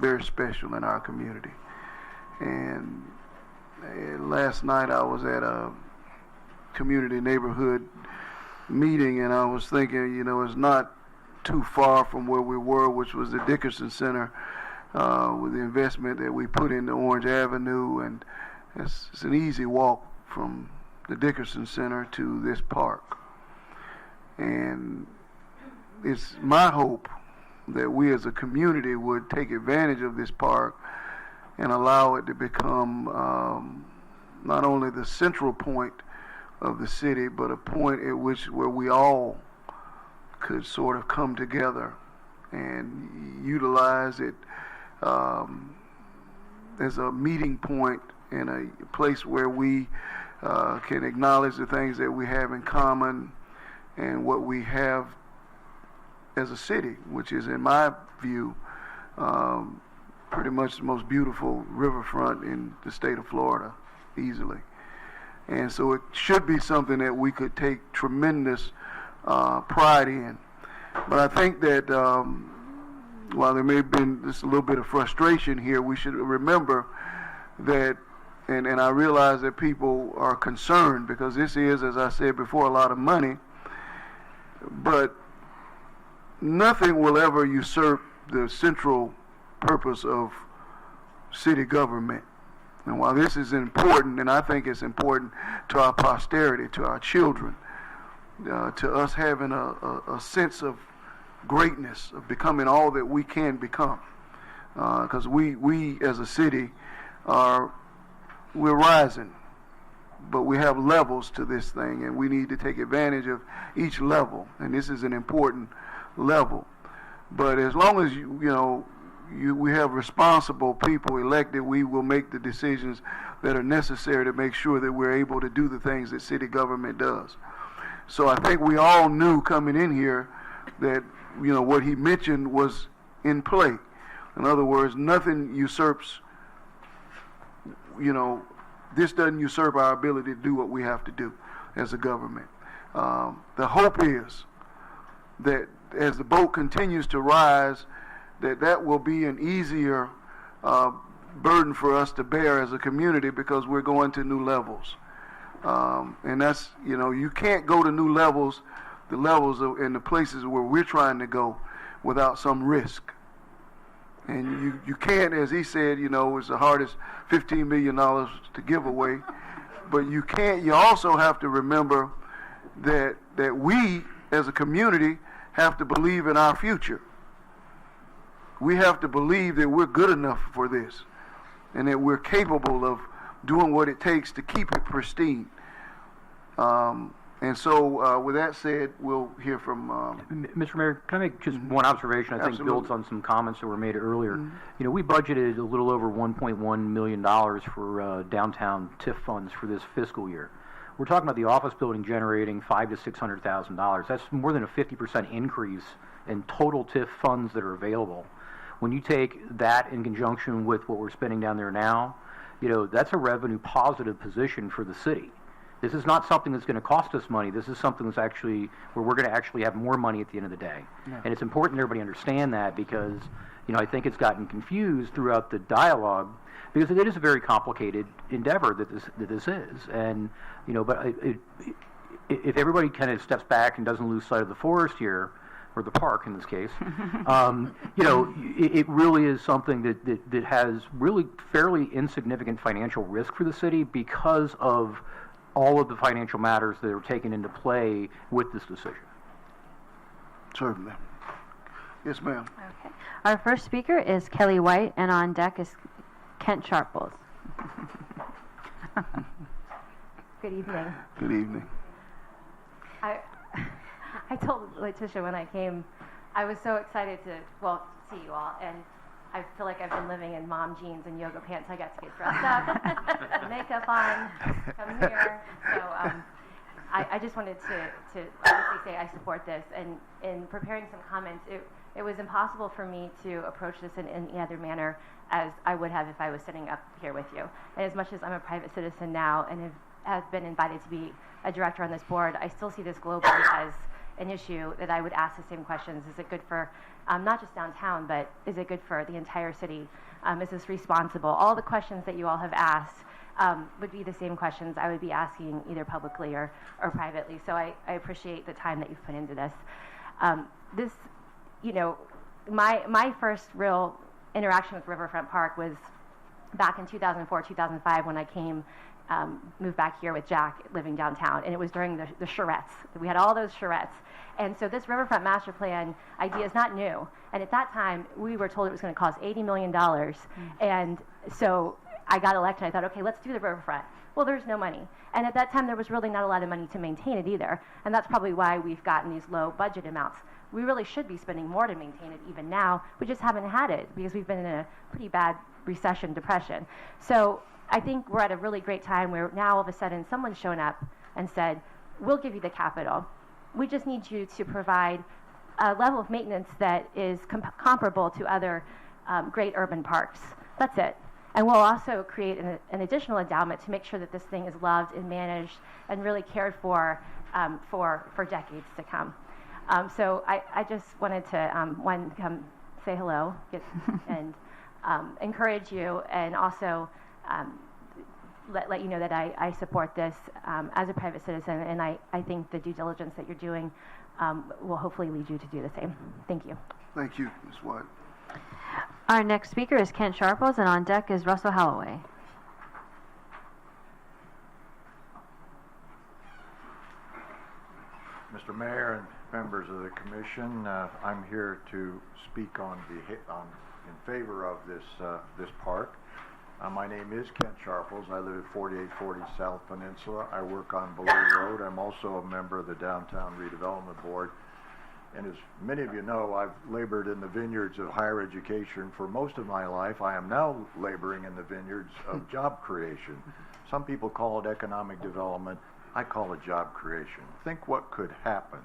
very special in our community. And last night I was at a community neighborhood meeting, and I was thinking, you know, it's not too far from where we were, which was the Dickerson Center, with the investment that we put into Orange Avenue, and it's an easy walk from the Dickerson Center to this park. And it's my hope that we as a community would take advantage of this park and allow it to become not only the central point of the city, but a point at where we all could sort of come together and utilize it as a meeting point in a place where we can acknowledge the things that we have in common and what we have as a city, which is, in my view, pretty much the most beautiful riverfront in the state of Florida, easily. And so it should be something that we could take tremendous pride in. But I think that while there may have been just a little bit of frustration here, we should remember that, and I realize that people are concerned because this is, as I said before, a lot of money, but nothing will ever usurp the central purpose of city government. And while this is important, and I think it's important to our posterity, to our children, to us having a sense of greatness, of becoming all that we can become, because we as a city we're rising, but we have levels to this thing, and we need to take advantage of each level, and this is an important level. But as long as we have responsible people elected, we will make the decisions that are necessary to make sure that we're able to do the things that city government does. So I think we all knew coming in here that what he mentioned was in play. In other words, nothing usurps, this doesn't usurp our ability to do what we have to do as a government. The hope is that as the boat continues to rise, that will be an easier burden for us to bear as a community because we're going to new levels. And that's, you can't go to new levels, and the places where we're trying to go without some risk. And you can't, as he said, it's the hardest $15 million to give away. But you also have to remember that we as a community have to believe in our future. We have to believe that we're good enough for this and that we're capable of doing what it takes to keep it pristine. And so with that said, we'll hear from... Mr. Mayor, can I make just one observation? I think builds on some comments that were made earlier. Mm-hmm. We budgeted a little over $1.1 million for downtown TIF funds for this fiscal year. We're talking about the office building generating $500,000 to $600,000. That's more than a 50% increase in total TIF funds that are available. When you take that in conjunction with what we're spending down there now, that's a revenue positive position for the city. This is not something that's going to cost us money. This is something that's actually where we're going to actually have more money at the end of the day. Yeah. And it's important that everybody understand that because, I think it's gotten confused throughout the dialogue because it is a very complicated endeavor that this is. And, but if everybody kind of steps back and doesn't lose sight of the forest here, or the park in this case, it really is something that has really fairly insignificant financial risk for the city because of all of the financial matters that are taken into play with this decision. Certainly. Yes, ma'am. Okay. Our first speaker is Kelly White, and on deck is Kent Sharples. Good evening. Good evening. I told Letitia when I came, I was so excited to, see you all, and I feel like I've been living in mom jeans and yoga pants. I got to get dressed up, makeup on, come here. So I just wanted to obviously say I support this. And in preparing some comments, it was impossible for me to approach this in any other manner as I would have if I was sitting up here with you. And as much as I'm a private citizen now and have been invited to be a director on this board, I still see this globally as an issue that I would ask the same questions. Is it good for not just downtown, but is it good for the entire city? Is this responsible? All the questions that you all have asked would be the same questions I would be asking either publicly or privately. So I appreciate the time that you've put into this. My first real interaction with Riverfront Park was back in 2004, 2005 when I moved back here with Jack living downtown, and it was during the charrettes. We had all those charrettes. And so this Riverfront Master Plan idea is not new. And at that time, we were told it was going to cost $80 million. And So I got elected. I thought, okay, let's do the riverfront. Well, there's no money. And at that time, there was really not a lot of money to maintain it either. And that's probably why we've gotten these low budget amounts. We really should be spending more to maintain it even now. We just haven't had it because we've been in a pretty bad recession, depression. So I think we're at a really great time where now all of a sudden someone's shown up and said, we'll give you the capital. We just need you to provide a level of maintenance that is comparable to other great urban parks. That's it. And we'll also create an additional endowment to make sure that this thing is loved and managed and really cared for decades to come. So I just wanted to, one, come say hello and encourage you, and also let you know that I support this as a private citizen, and I think the due diligence that you're doing will hopefully lead you to do the same. Thank you. Thank you, Ms. White. Our next speaker is Kent Sharples, and on deck is Russell Holloway. Mr. Mayor and members of the commission, I'm here to speak in favor of this park. My name is Kent Sharples. I live at 4840 South Peninsula. I work on Below Road. I'm also a member of the Downtown Redevelopment Board. And as many of you know, I've labored in the vineyards of higher education for most of my life. I am now laboring in the vineyards of job creation. Some people call it economic development. I call it job creation. Think what could happen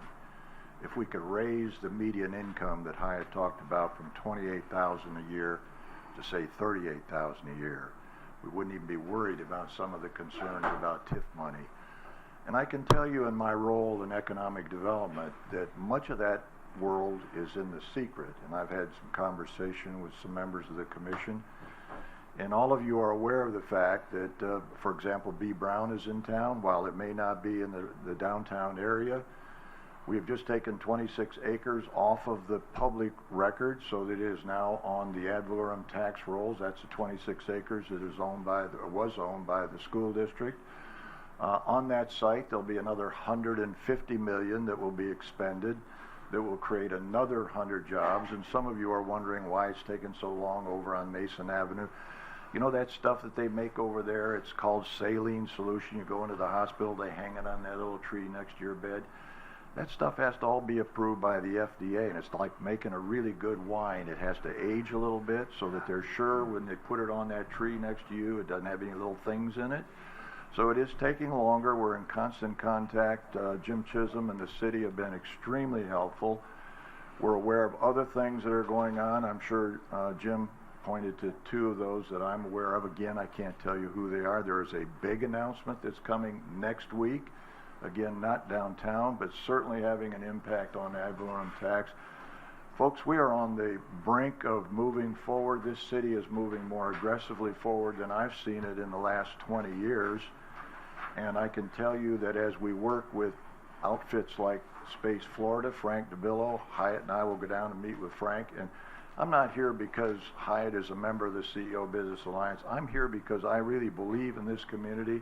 if we could raise the median income that Hyatt talked about from $28,000 a year to say $38,000 a year. We wouldn't even be worried about some of the concerns about TIF money. And I can tell you in my role in economic development that much of that world is in the secret. And I've had some conversation with some members of the commission. And all of you are aware of the fact that, for example, B. Brown is in town. While it may not be in the downtown area, we have just taken 26 acres off of the public record so that it is now on the ad valorem tax rolls. That's the 26 acres that is was owned by the school district. On that site, there'll be another $150 million that will be expended that will create another 100 jobs. And some of you are wondering why it's taken so long over on Mason Avenue. You know that stuff that they make over there? It's called saline solution. You go into the hospital, they hang it on that little tree next to your bed. That stuff has to all be approved by the FDA, and it's like making a really good wine. It has to age a little bit so that they're sure when they put it on that tree next to you, it doesn't have any little things in it. So it is taking longer. We're in constant contact. Jim Chisholm and the city have been extremely helpful. We're aware of other things that are going on. I'm sure Jim pointed to two of those that I'm aware of. Again, I can't tell you who they are. There is a big announcement that's coming next week. Again, not downtown, but certainly having an impact on ad valorem tax. Folks, we are on the brink of moving forward. This city is moving more aggressively forward than I've seen it in the last 20 years. And I can tell you that as we work with outfits like Space Florida, Frank DeBillo, Hyatt and I will go down and meet with Frank. And I'm not here because Hyatt is a member of the CEO Business Alliance. I'm here because I really believe in this community.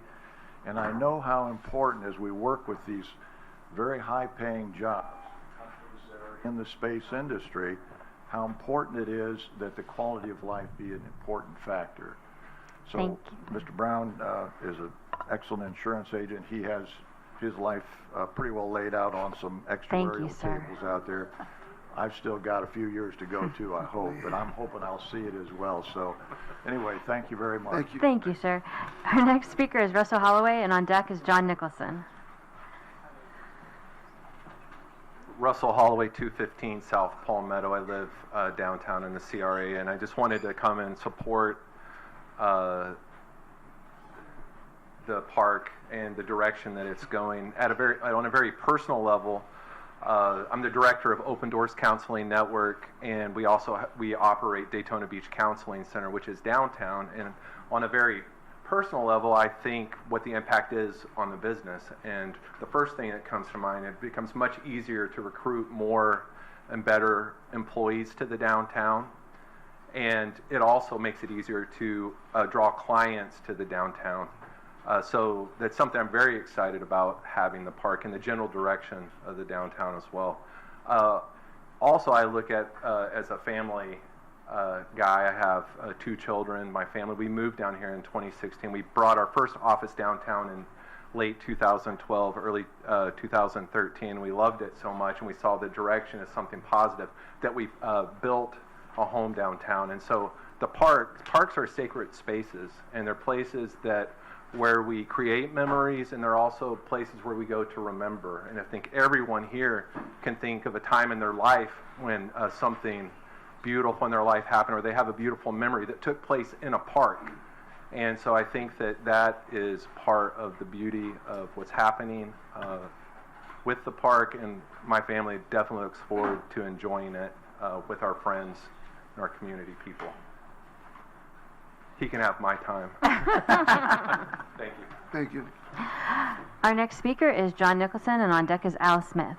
And I know how important, as we work with these very high-paying jobs, companies that are in the space industry, how important it is that the quality of life be an important factor. So Mr. Brown is an excellent insurance agent. He has his life pretty well laid out on some actuarial tables out there. I've still got a few years to go too, I hope, but I'm hoping I'll see it as well. So anyway, thank you very much. Thank you. Thank you, sir. Our next speaker is Russell Holloway, and on deck is John Nicholson. Russell Holloway, 215 South Palmetto. I live downtown in the CRA, and I just wanted to come and support the park and the direction that it's going on a very personal level. I'm the director of Open Doors Counseling Network, and we operate Daytona Beach Counseling Center, which is downtown. And on a very personal level, I think what the impact is on the business. And the first thing that comes to mind, it becomes much easier to recruit more and better employees to the downtown. And it also makes it easier to draw clients to the downtown. So that's something I'm very excited about, having the park and the general direction of the downtown as well. Also, I look at as a family guy. I have 2 children, my family. We moved down here in 2016. We brought our first office downtown in late 2012, early 2013. We loved it so much, and we saw the direction as something positive that we built a home downtown. And so the parks are sacred spaces, and they're places where we create memories, and they're also places where we go to remember. And I think everyone here can think of a time in their life when something beautiful in their life happened, or they have a beautiful memory that took place in a park. And so I think that is part of the beauty of what's happening with the park, and my family definitely looks forward to enjoying it with our friends and our community people. He can have my time. Thank you. Thank you. Our next speaker is John Nicholson, and on deck is Al Smith.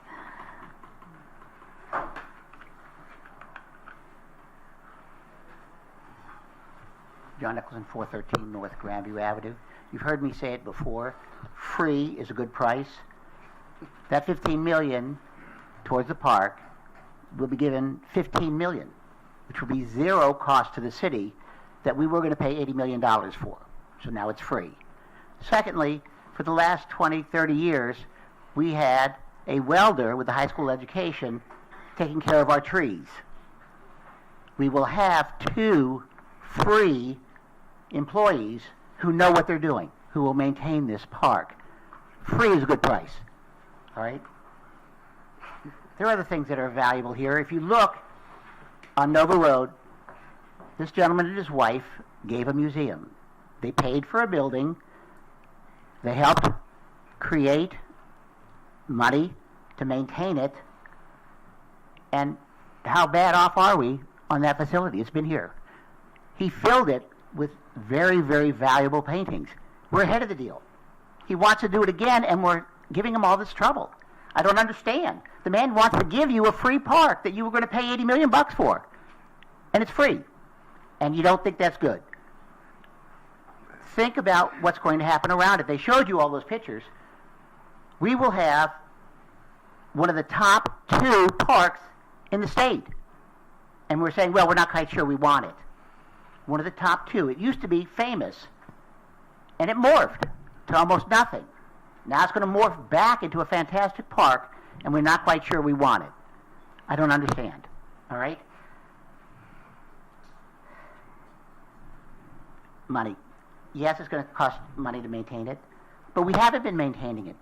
John Nicholson, 413 North Grandview Avenue. You've heard me say it before. Free is a good price. That $15 million towards the park will be given $15 million, which will be zero cost to the city that we were going to pay $80 million for. So now it's free. Secondly, for the last 20, 30 years, we had a welder with a high school education taking care of our trees. We will have 2 free employees who know what they're doing, who will maintain this park. Free is a good price. All right? There are other things that are valuable here. If you look on Nova Road, this gentleman and his wife gave a museum. They paid for a building. They helped create money to maintain it. And how bad off are we on that facility? It's been here. He filled it with very, very valuable paintings. We're ahead of the deal. He wants to do it again, and we're giving him all this trouble. I don't understand. The man wants to give you a free park that you were going to pay $80 million for, and it's free. And you don't think that's good. Think about what's going to happen around it. They showed you all those pictures. We will have one of the top 2 parks in the state. And we're saying, well, we're not quite sure we want it. One of the top 2. It used to be famous, and it morphed to almost nothing. Now it's going to morph back into a fantastic park, and we're not quite sure we want it. I don't understand. All right? Money. Yes, it's going to cost money to maintain it, but we haven't been maintaining it.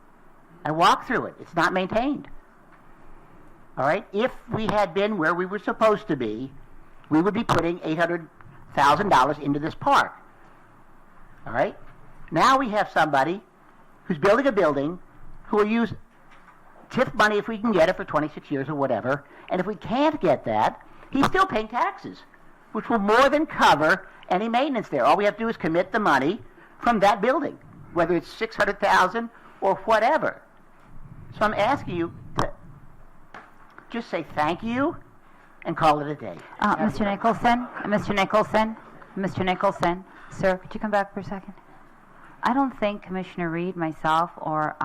I walked through it. It's not maintained. All right? If we had been where we were supposed to be, we would be putting $800,000 into this park. All right? Now we have somebody who's building a building who will use TIF money if we can get it for 26 years or whatever, and if we can't get that, he's still paying taxes, which will more than cover any maintenance there. All we have to do is commit the money from that building, whether it's $600,000 or whatever. So I'm asking you to just say thank you and call it a day. Mr. Nicholson, sir, could you come back for a second? I don't think Commissioner Reed, myself, or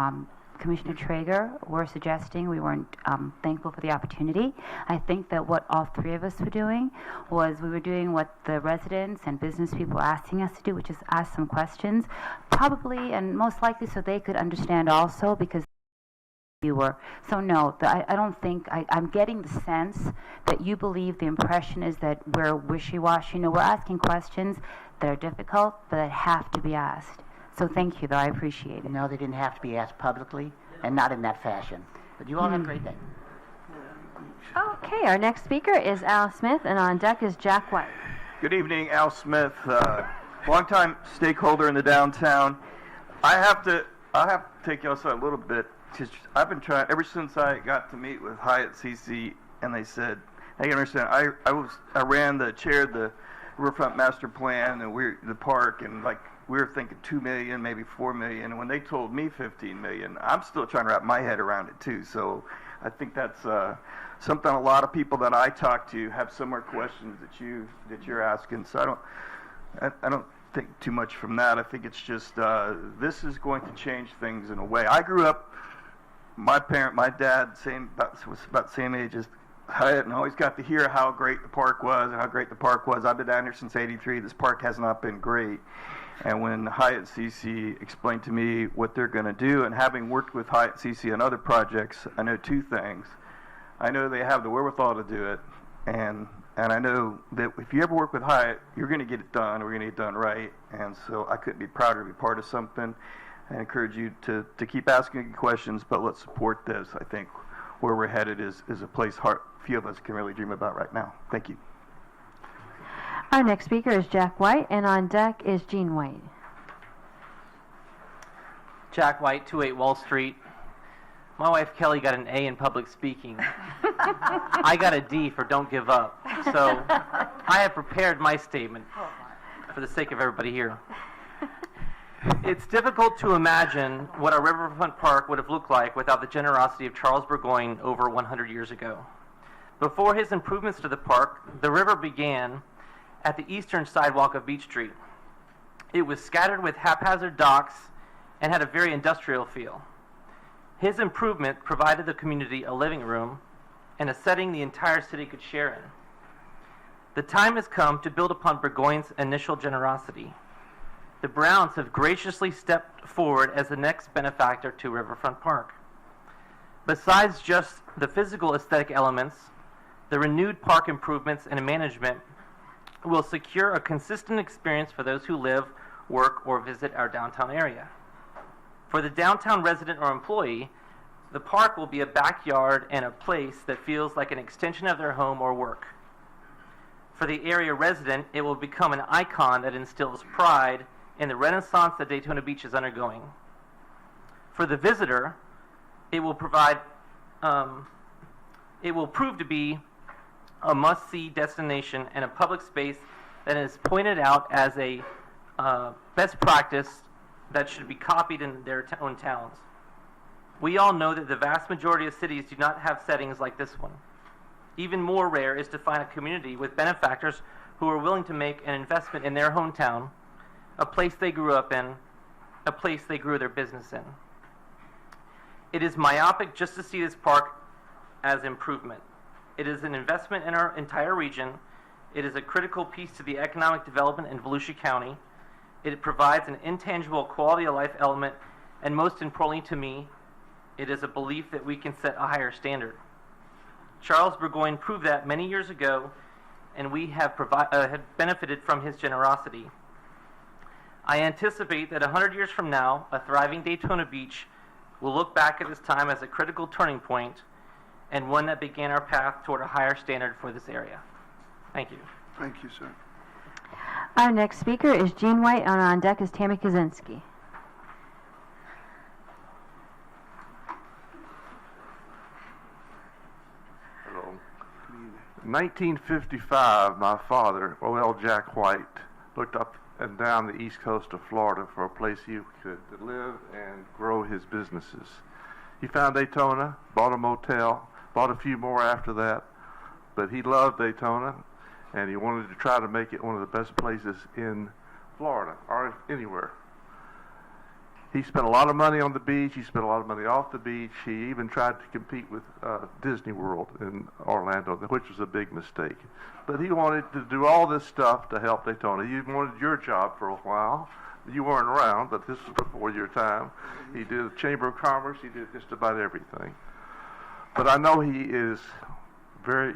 Commissioner Traeger were suggesting we weren't thankful for the opportunity. I think that what all 3 of us were doing was we were doing what the residents and business people were asking us to do, which is ask some questions, probably and most likely so they could understand also, because you were. So no, I don't think, I'm getting the sense that you believe the impression is that we're wishy-washy. No, we're asking questions that are difficult, but that have to be asked. So thank you, though. I appreciate it. No, they didn't have to be asked publicly, and not in that fashion. But you all have a great day. Okay, our next speaker is Al Smith, and on deck is Jack White. Good evening, Al Smith, longtime stakeholder in the downtown. I have to take you also a little bit, because I've been trying ever since I got to meet with Hyatt CC, and they said, "Now you understand, I chaired the Riverfront Master Plan and the park, and like we were thinking $2 million, maybe $4 million, and when they told me $15 million, I'm still trying to wrap my head around it too. So I think that's something a lot of people that I talk to have similar questions that you're asking. So I don't think too much from that. I think it's just this is going to change things in a way. I grew up. My dad, was about the same age as Hyatt and always got to hear how great the park was and how great the park was. I've been down here since '83. This park has not been great. And when Hyatt CC explained to me what they're going to do, and having worked with Hyatt CC on other projects, I know two things. I know they have the wherewithal to do it, and I know that if you ever work with Hyatt, you're going to get it done, or we're going to get it done right. And so I couldn't be prouder to be part of something. I encourage you to keep asking questions, but let's support this. I think where we're headed is a place few of us can really dream about right now. Thank you. Our next speaker is Jack White, and on deck is Gene White. Jack White, 28 Wall Street. My wife Kelly got an A in public speaking. I got a D for don't give up. So I have prepared my statement for the sake of everybody here. It's difficult to imagine what our riverfront park would have looked like without the generosity of Charles Burgoyne over 100 years ago. Before his improvements to the park, the river began at the eastern sidewalk of Beach Street. It was scattered with haphazard docks and had a very industrial feel. His improvement provided the community a living room and a setting the entire city could share in. The time has come to build upon Burgoyne's initial generosity. The Browns have graciously stepped forward as the next benefactor to Riverfront Park. Besides just the physical aesthetic elements, the renewed park improvements and management will secure a consistent experience for those who live, work, or visit our downtown area. For the downtown resident or employee, the park will be a backyard and a place that feels like an extension of their home or work. For the area resident, it will become an icon that instills pride in the renaissance that Daytona Beach is undergoing. For the visitor, it will prove to be a must-see destination and a public space that is pointed out as a best practice that should be copied in their own towns. We all know that the vast majority of cities do not have settings like this one. Even more rare is to find a community with benefactors who are willing to make an investment in their hometown, a place they grew up in, a place they grew their business in. It is myopic just to see this park as improvement. It is an investment in our entire region. It is a critical piece to the economic development in Volusia County. It provides an intangible quality of life element, and most importantly to me, it is a belief that we can set a higher standard. Charles Burgoyne proved that many years ago, and we have benefited from his generosity. I anticipate that 100 years from now, a thriving Daytona Beach will look back at this time as a critical turning point and one that began our path toward a higher standard for this area. Thank you. Thank you, sir. Our next speaker is Gene White, and on deck is Tammy Kaczynski. Hello. In 1955, my father, O.L. Jack White, looked up and down the east coast of Florida for a place he could live and grow his businesses. He found Daytona, bought a motel, bought a few more after that, but he loved Daytona, and he wanted to try to make it one of the best places in Florida or anywhere. He spent a lot of money on the beach. He spent a lot of money off the beach. He even tried to compete with Disney World in Orlando, which was a big mistake. But he wanted to do all this stuff to help Daytona. He wanted your job for a while. You weren't around, but this was before your time. He did the Chamber of Commerce. He did just about everything. But I know he is very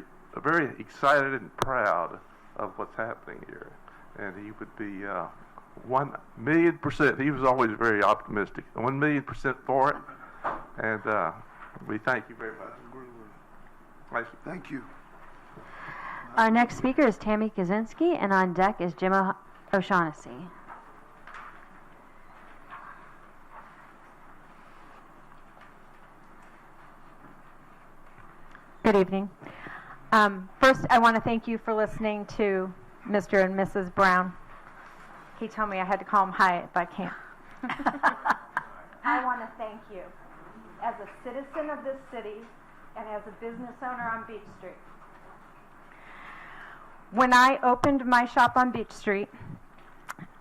excited and proud of what's happening here. And he would be 1,000,000%. He was always very optimistic. 1,000,000% for it. And we thank you very much. Nice. Thank you. Our next speaker is Tammy Kaczynski, and on deck is Jim O'Shaughnessy. Good evening. First, I want to thank you for listening to Mr. and Mrs. Brown. He told me I had to call him Hyatt, but I can't. I want to thank you as a citizen of this city and as a business owner on Beach Street. When I opened my shop on Beach Street,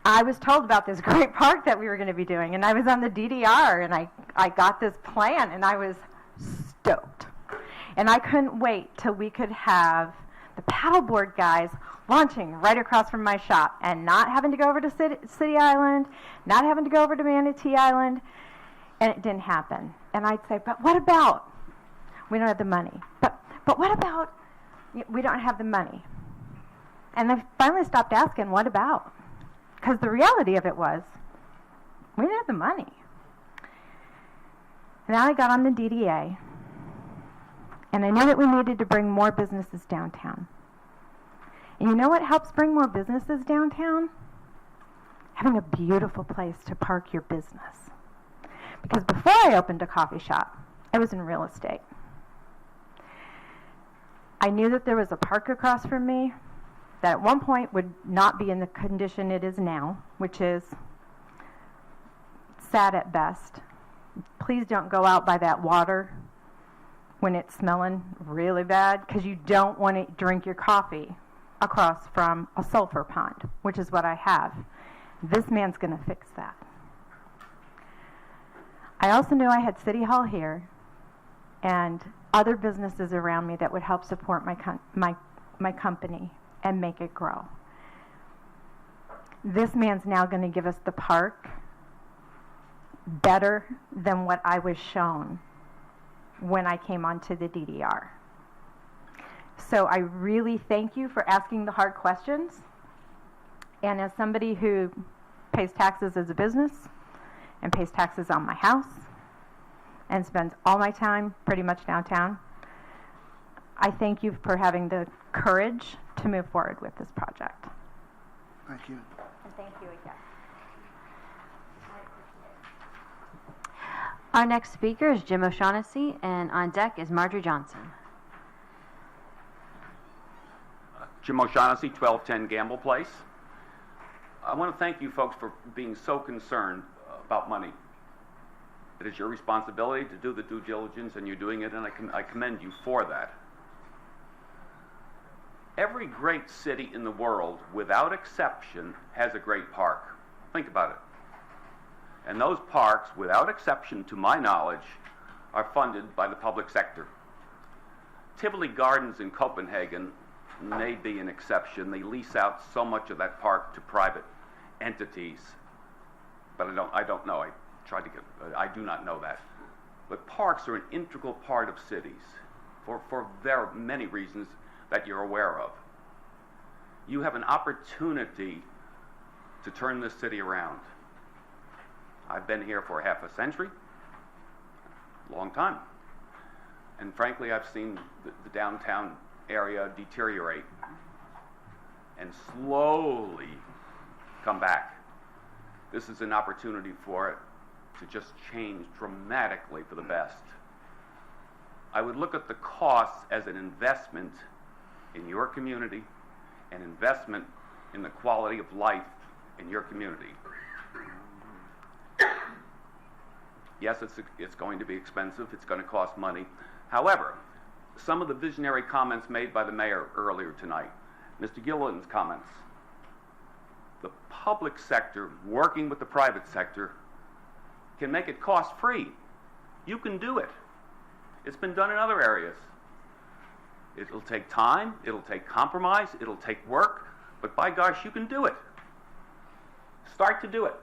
I was told about this great park that we were going to be doing, and I was on the DDR, and I got this plan, and I was stoked. And I couldn't wait till we could have the paddleboard guys launching right across from my shop and not having to go over to City Island, not having to go over to Manatee Island, and it didn't happen. And I'd say, but what about? We don't have the money. But what about? We don't have the money. And I finally stopped asking, what about? Because the reality of it was, we didn't have the money. And then I got on the DDA, and I knew that we needed to bring more businesses downtown. And you know what helps bring more businesses downtown? Having a beautiful place to park your business. Because before I opened a coffee shop, I was in real estate. I knew that there was a park across from me that at one point would not be in the condition it is now, which is sad at best. Please don't go out by that water when it's smelling really bad, because you don't want to drink your coffee across from a sulfur pond, which is what I have. This man's going to fix that. I also knew I had City Hall here and other businesses around me that would help support my company and make it grow. This man's now going to give us the park better than what I was shown when I came onto the DDR. So I really thank you for asking the hard questions. And as somebody who pays taxes as a business and pays taxes on my house and spends all my time pretty much downtown, I thank you for having the courage to move forward with this project. Thank you. And thank you again. Our next speaker is Jim O'Shaughnessy, and on deck is Marjorie Johnson. Jim O'Shaughnessy, 1210 Gamble Place. I want to thank you folks for being so concerned about money. It is your responsibility to do the due diligence, and you're doing it, and I commend you for that. Every great city in the world, without exception, has a great park. Think about it. And those parks, without exception to my knowledge, are funded by the public sector. Tivoli Gardens in Copenhagen may be an exception. They lease out so much of that park to private entities, but I don't know. I do not know that. But parks are an integral part of cities for very many reasons that you're aware of. You have an opportunity to turn this city around. I've been here for half a century, long time. And frankly, I've seen the downtown area deteriorate and slowly come back. This is an opportunity for it to just change dramatically for the best. I would look at the costs as an investment in your community, an investment in the quality of life in your community. Yes, it's going to be expensive. It's going to cost money. However, some of the visionary comments made by the mayor earlier tonight, Mr. Gilliland's comments, the public sector working with the private sector can make it cost-free. You can do it. It's been done in other areas. It'll take time, it'll take compromise, it'll take work, but by gosh, you can do it. Start to do it.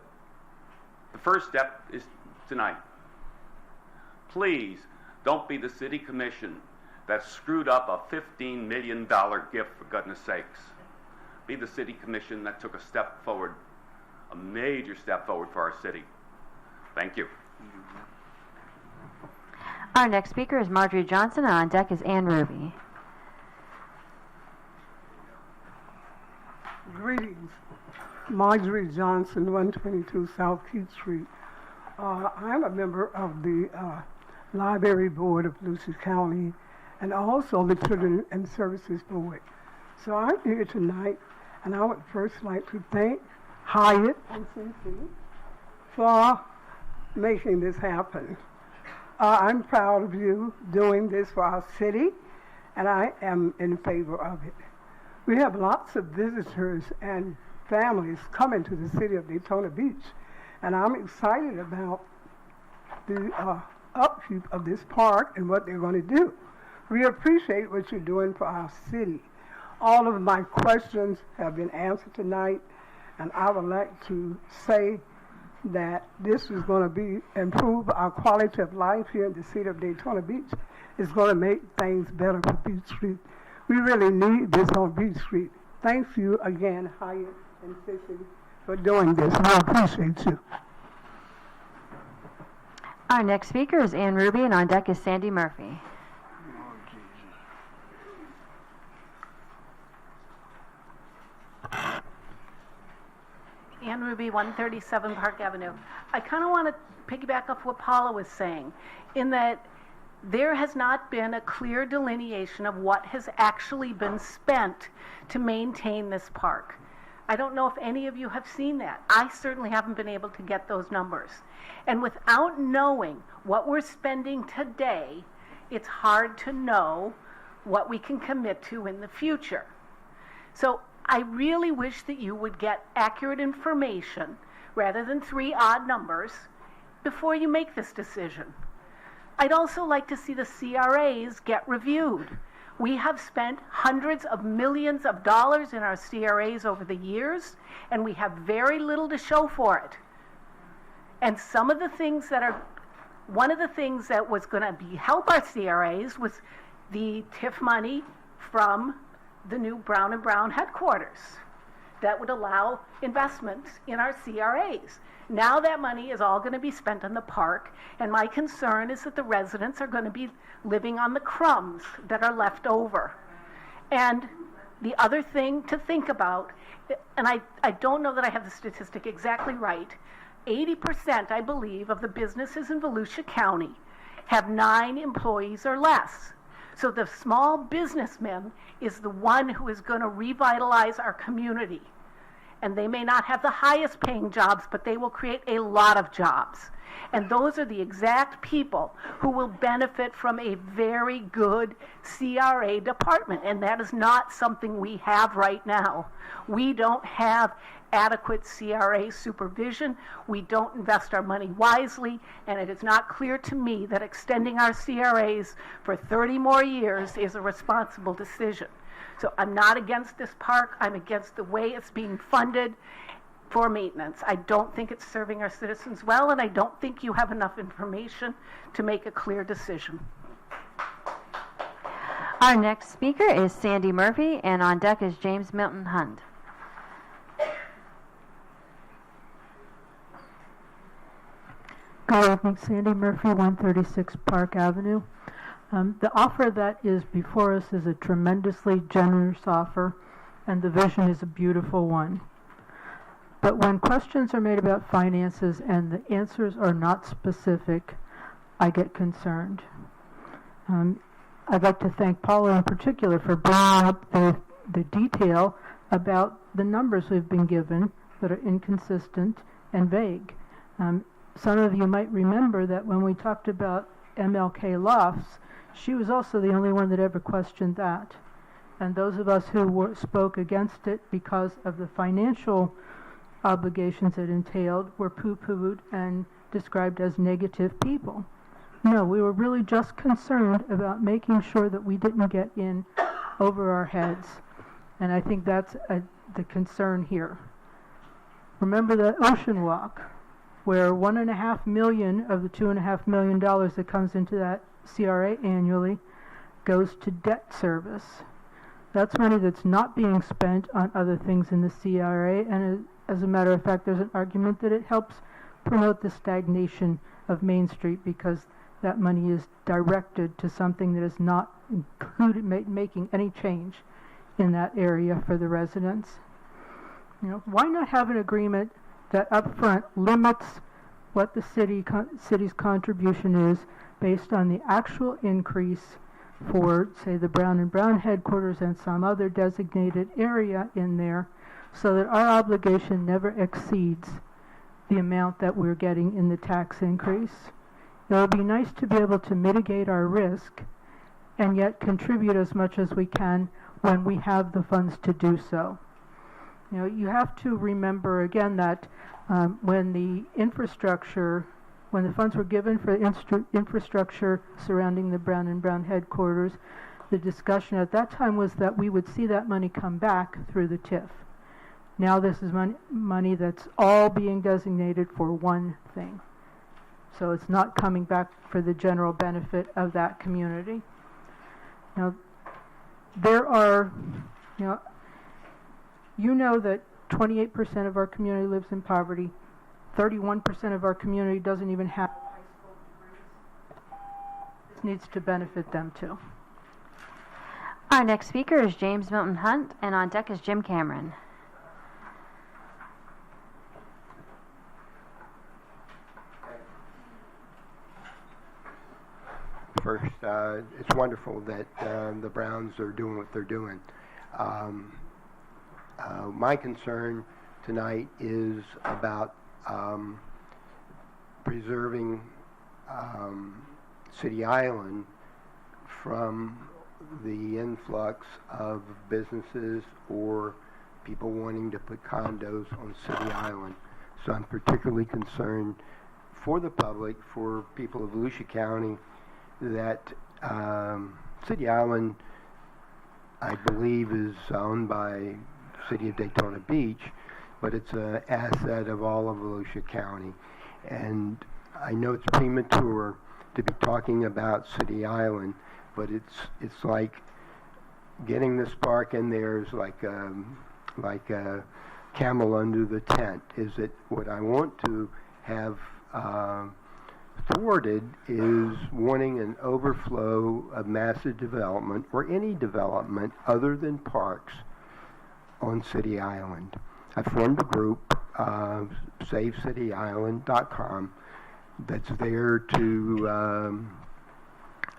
The first step is tonight. Please don't be the city commission that screwed up a $15 million gift, for goodness sakes. Be the city commission that took a step forward, a major step forward for our city. Thank you. Our next speaker is Marjorie Johnson, and on deck is Ann Ruby. Greetings. Marjorie Johnson, 122 South Keith Street. I'm a member of the Library Board of Lucy County and also the Children and Services Board. So I'm here tonight, and I would first like to thank Hyatt and CC for making this happen. I'm proud of you doing this for our city, and I am in favor of it. We have lots of visitors and families coming to the city of Daytona Beach, and I'm excited about the upkeep of this park and what they're going to do. We appreciate what you're doing for our city. All of my questions have been answered tonight, and I would like to say that this is going to improve our quality of life here in the city of Daytona Beach. It's going to make things better for Beach Street. We really need this on Beach Street. Thank you again, Hyatt and Sissy, for doing this. I appreciate you. Our next speaker is Ann Ruby, and on deck is Sandy Murphy. Ann Ruby, 137 Park Avenue. I kind of want to piggyback off what Paula was saying, in that there has not been a clear delineation of what has actually been spent to maintain this park. I don't know if any of you have seen that. I certainly haven't been able to get those numbers. And without knowing what we're spending today, it's hard to know what we can commit to in the future. So I really wish that you would get accurate information rather than 3 odd numbers before you make this decision. I'd also like to see the CRAs get reviewed. We have spent hundreds of millions of dollars in our CRAs over the years, and we have very little to show for it. And some of the things that are, one of the things that was going to help our CRAs was the TIF money from the new Brown & Brown headquarters that would allow investments in our CRAs. Now that money is all going to be spent on the park, and my concern is that the residents are going to be living on the crumbs that are left over. And the other thing to think about, and I don't know that I have the statistic exactly right, 80%, I believe, of the businesses in Volusia County have 9 employees or less. So the small businessman is the one who is going to revitalize our community. And they may not have the highest paying jobs, but they will create a lot of jobs. And those are the exact people who will benefit from a very good CRA department. And that is not something we have right now. We don't have adequate CRA supervision. We don't invest our money wisely. And it is not clear to me that extending our CRAs for 30 more years is a responsible decision. So I'm not against this park. I'm against the way it's being funded for maintenance. I don't think it's serving our citizens well, and I don't think you have enough information to make a clear decision. Our next speaker is Sandy Murphy, and on deck is James Milton Hunt. Good evening, Sandy Murphy, 136 Park Avenue. The offer that is before us is a tremendously generous offer, and the vision is a beautiful one. But when questions are made about finances and the answers are not specific, I get concerned. I'd like to thank Paula in particular for bringing up the detail about the numbers we've been given that are inconsistent and vague. Some of you might remember that when we talked about MLK Lofts, she was also the only one that ever questioned that. And those of us who spoke against it because of the financial obligations it entailed were poo-pooed and described as negative people. No, we were really just concerned about making sure that we didn't get in over our heads. And I think that's the concern here. Remember the Ocean Walk, where $1.5 million of the $2.5 million that comes into that CRA annually goes to debt service. That's money that's not being spent on other things in the CRA, and as a matter of fact, there's an argument that it helps promote the stagnation of Main Street because that money is directed to something that is not included making any change in that area for the residents. You know, why not have an agreement that upfront limits what the city's contribution is based on the actual increase for, say, the Brown & Brown headquarters and some other designated area in there, so that our obligation never exceeds the amount that we're getting in the tax increase. It would be nice to be able to mitigate our risk and yet contribute as much as we can when we have the funds to do so. You know, you have to remember again that when the infrastructure When the funds were given for infrastructure surrounding the Brown and Brown headquarters, the discussion at that time was that we would see that money come back through the TIF. Now this is money that's all being designated for one thing. So it's not coming back for the general benefit of that community. Now, there are, you know that 28% of our community lives in poverty. 31% of our community doesn't even have high school degrees. This needs to benefit them too. Our next speaker is James Milton Hunt, and on deck is Jim Cameron. First, it's wonderful that the Browns are doing what they're doing. My concern tonight is about preserving City Island from the influx of businesses or people wanting to put condos on City Island. So I'm particularly concerned for the public, for people of Volusia County, that City Island, I believe, is owned by City of Daytona Beach, but it's an asset of all of Volusia County. And I know it's premature to be talking about City Island, but it's like getting this park in there is like a camel under the tent. Is it what I want to have thwarted is wanting an overflow of massive development or any development other than parks on City Island. I formed a group, SaveCityIsland.com, that's there to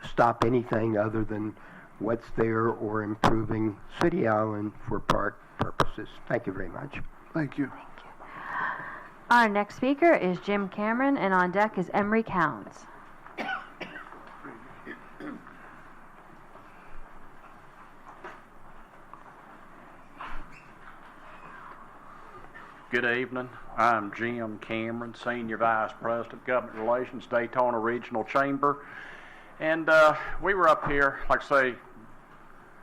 stop anything other than what's there or improving City Island for park purposes. Thank you very much. Thank you. Our next speaker is Jim Cameron, and on deck is Emery Counts. Good evening. I'm Jim Cameron, Senior Vice President, Government Relations, Daytona Regional Chamber. And we were up here, like I say,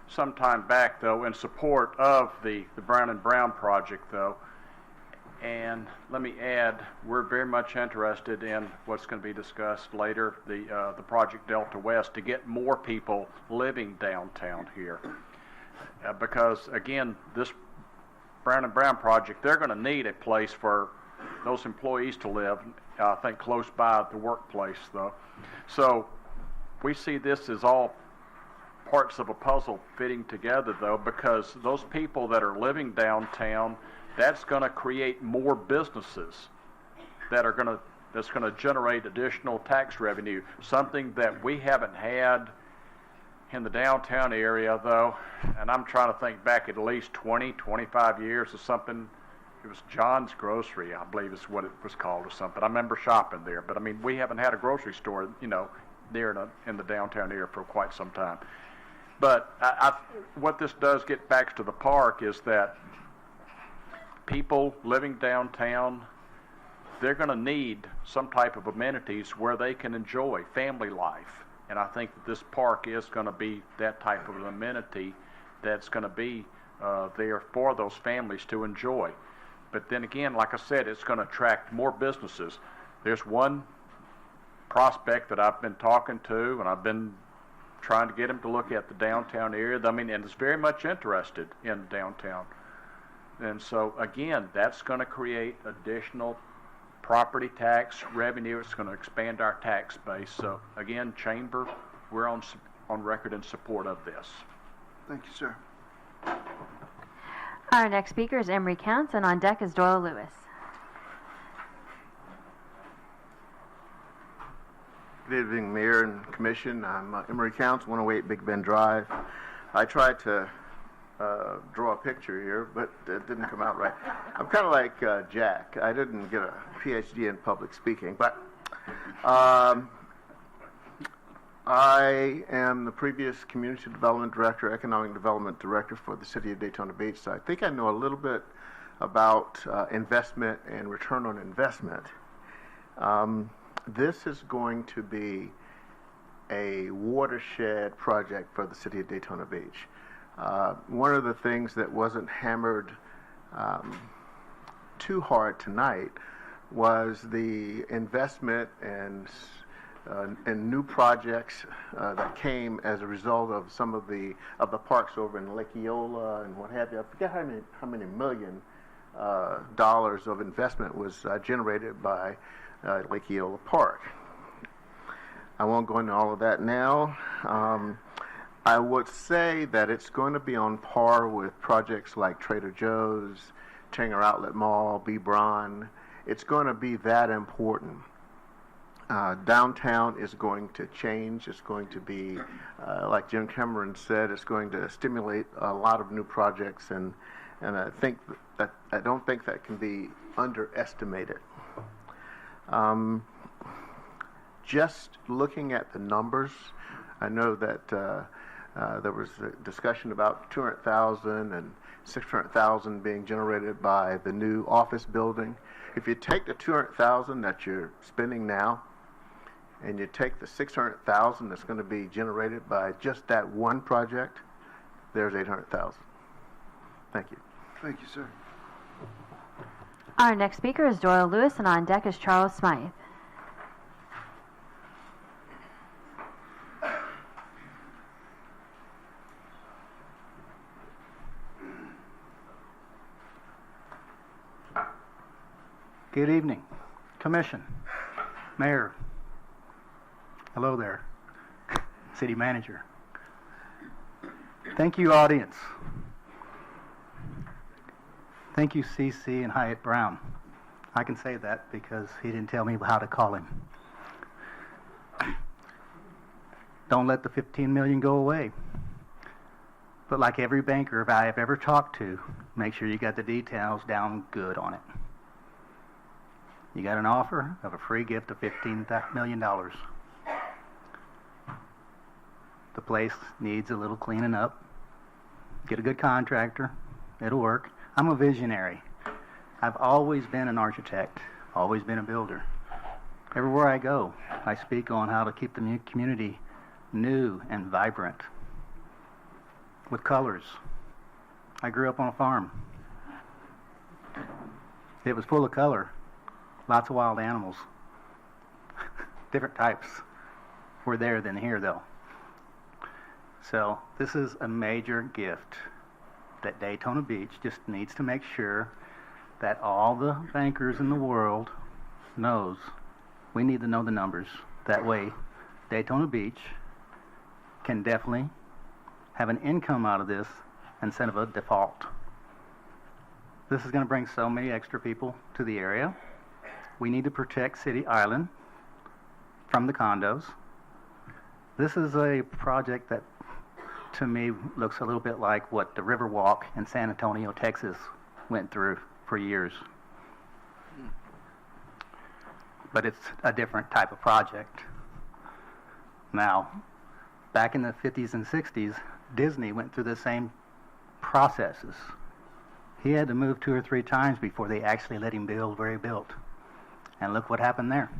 some time back, though, in support of the Brown and Brown project, though. And let me add, we're very much interested in what's going to be discussed later, the Project Delta West, to get more people living downtown here. Because, again, this Brown and Brown project, they're going to need a place for those employees to live, I think close by the workplace, though. So we see this as all parts of a puzzle fitting together, though, because those people that are living downtown, that's going to create more businesses that's going to generate additional tax revenue, something that we haven't had in the downtown area, though, and I'm trying to think back at least 20, 25 years or something. It was John's Grocery, I believe is what it was called or something. I remember shopping there, but I mean, we haven't had a grocery store, there in the downtown area for quite some time. But what this does get back to the park is that people living downtown, they're going to need some type of amenities where they can enjoy family life. And I think that this park is going to be that type of an amenity that's going to be there for those families to enjoy. But then again, like I said, it's going to attract more businesses. There's one prospect that I've been talking to, and I've been trying to get him to look at the downtown area. I mean, and is very much interested in downtown. And so, again, that's going to create additional property tax revenue. It's going to expand our tax base. So, again, Chamber, we're on record in support of this. Thank you, sir. Our next speaker is Emery Counts, and on deck is Doyle Lewis. Good evening, Mayor and Commission. I'm Emery Counts, 108 Big Bend Drive. I tried to draw a picture here, but it didn't come out right. I'm kind of like Jack. I didn't get a PhD in public speaking, but I am the previous Community Development Director, Economic Development Director for the City of Daytona Beach, so I think I know a little bit about investment and return on investment. this is going to be a watershed project for the city of Daytona Beach. One of the things that wasn't hammered too hard tonight was the investment and new projects that came as a result of some of the parks over in Lake Eola and what have you. I forget how many million dollars of investment was generated by Lake Eola Park. I won't go into all of that now. I would say that it's going to be on par with projects like Trader Joe's, Tanger Outlet Mall, B. Braun. It's going to be that important. Downtown is going to change. It's going to be, like Jim Cameron said, it's going to stimulate a lot of new projects, and I don't think that can be underestimated. Just looking at the numbers, I know that there was a discussion about 200,000 and 600,000 being generated by the new office building. If you take the 200,000 that you're spending now, and you take the 600,000 that's going to be generated by just that one project, there's 800,000. Thank you. Thank you, sir. Our next speaker is Doyle Lewis, and on deck is Charles Smythe. Good evening, Commission, Mayor, hello there, City Manager. Thank you, audience. Thank you, CC and Hyatt Brown. I can say that because he didn't tell me how to call him. Don't let the 15 million go away. But like every banker I have ever talked to, make sure you got the details down good on it. You got an offer of a free gift of $15 million. The place needs a little cleaning up. Get a good contractor. It'll work. I'm a visionary. I've always been an architect, always been a builder. Everywhere I go, I speak on how to keep the community new and vibrant with colors. I grew up on a farm. It was full of color. Lots of wild animals. Different types were there than here, though. So this is a major gift that Daytona Beach just needs to make sure that all the bankers in the world knows. We need to know the numbers. That way, Daytona Beach can definitely have an income out of this instead of a default. This is going to bring so many extra people to the area. We need to protect City Island from the condos. This is a project that, to me, looks a little bit like what the Riverwalk in San Antonio, Texas went through for years. But it's a different type of project. Now, back in the 50s and 60s, Disney went through the same processes. He had to move 2 or 3 times before they actually let him build where he built. And look what happened there.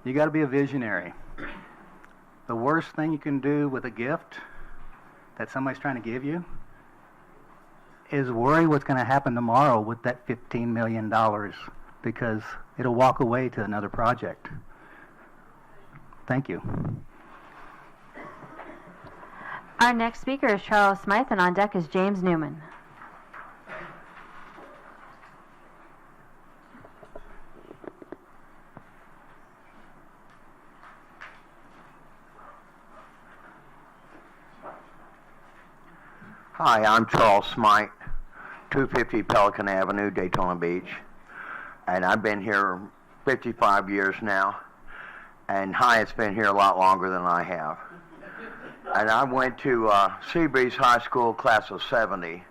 You got to be a visionary. The worst thing you can do with a gift that somebody's trying to give you is worry what's going to happen tomorrow with that $15 million, because it'll walk away to another project. Thank you. Our next speaker is Charles Smythe, and on deck is James Newman. Hi, I'm Charles Smythe, 250 Pelican Avenue, Daytona Beach, and I've been here 55 years now, and Hyatt's been here a lot longer than I have. And I went to Seabreeze High School, class of 70,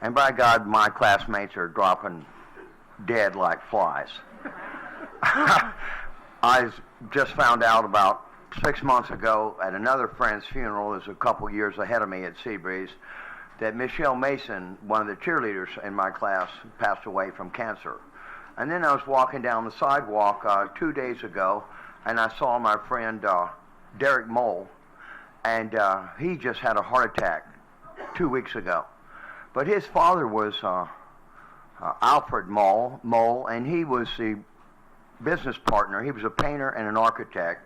and by God, my classmates are dropping dead like flies. I just found out about 6 months ago at another friend's funeral, is a couple years ahead of me at Seabreeze, that Michelle Mason, one of the cheerleaders in my class, passed away from cancer. And then I was walking down the sidewalk 2 days ago, and I saw my friend Derek Mole, and he just had a heart attack 2 weeks ago. But his father was Alfred Mole, and he was the business partner. He was a painter and an architect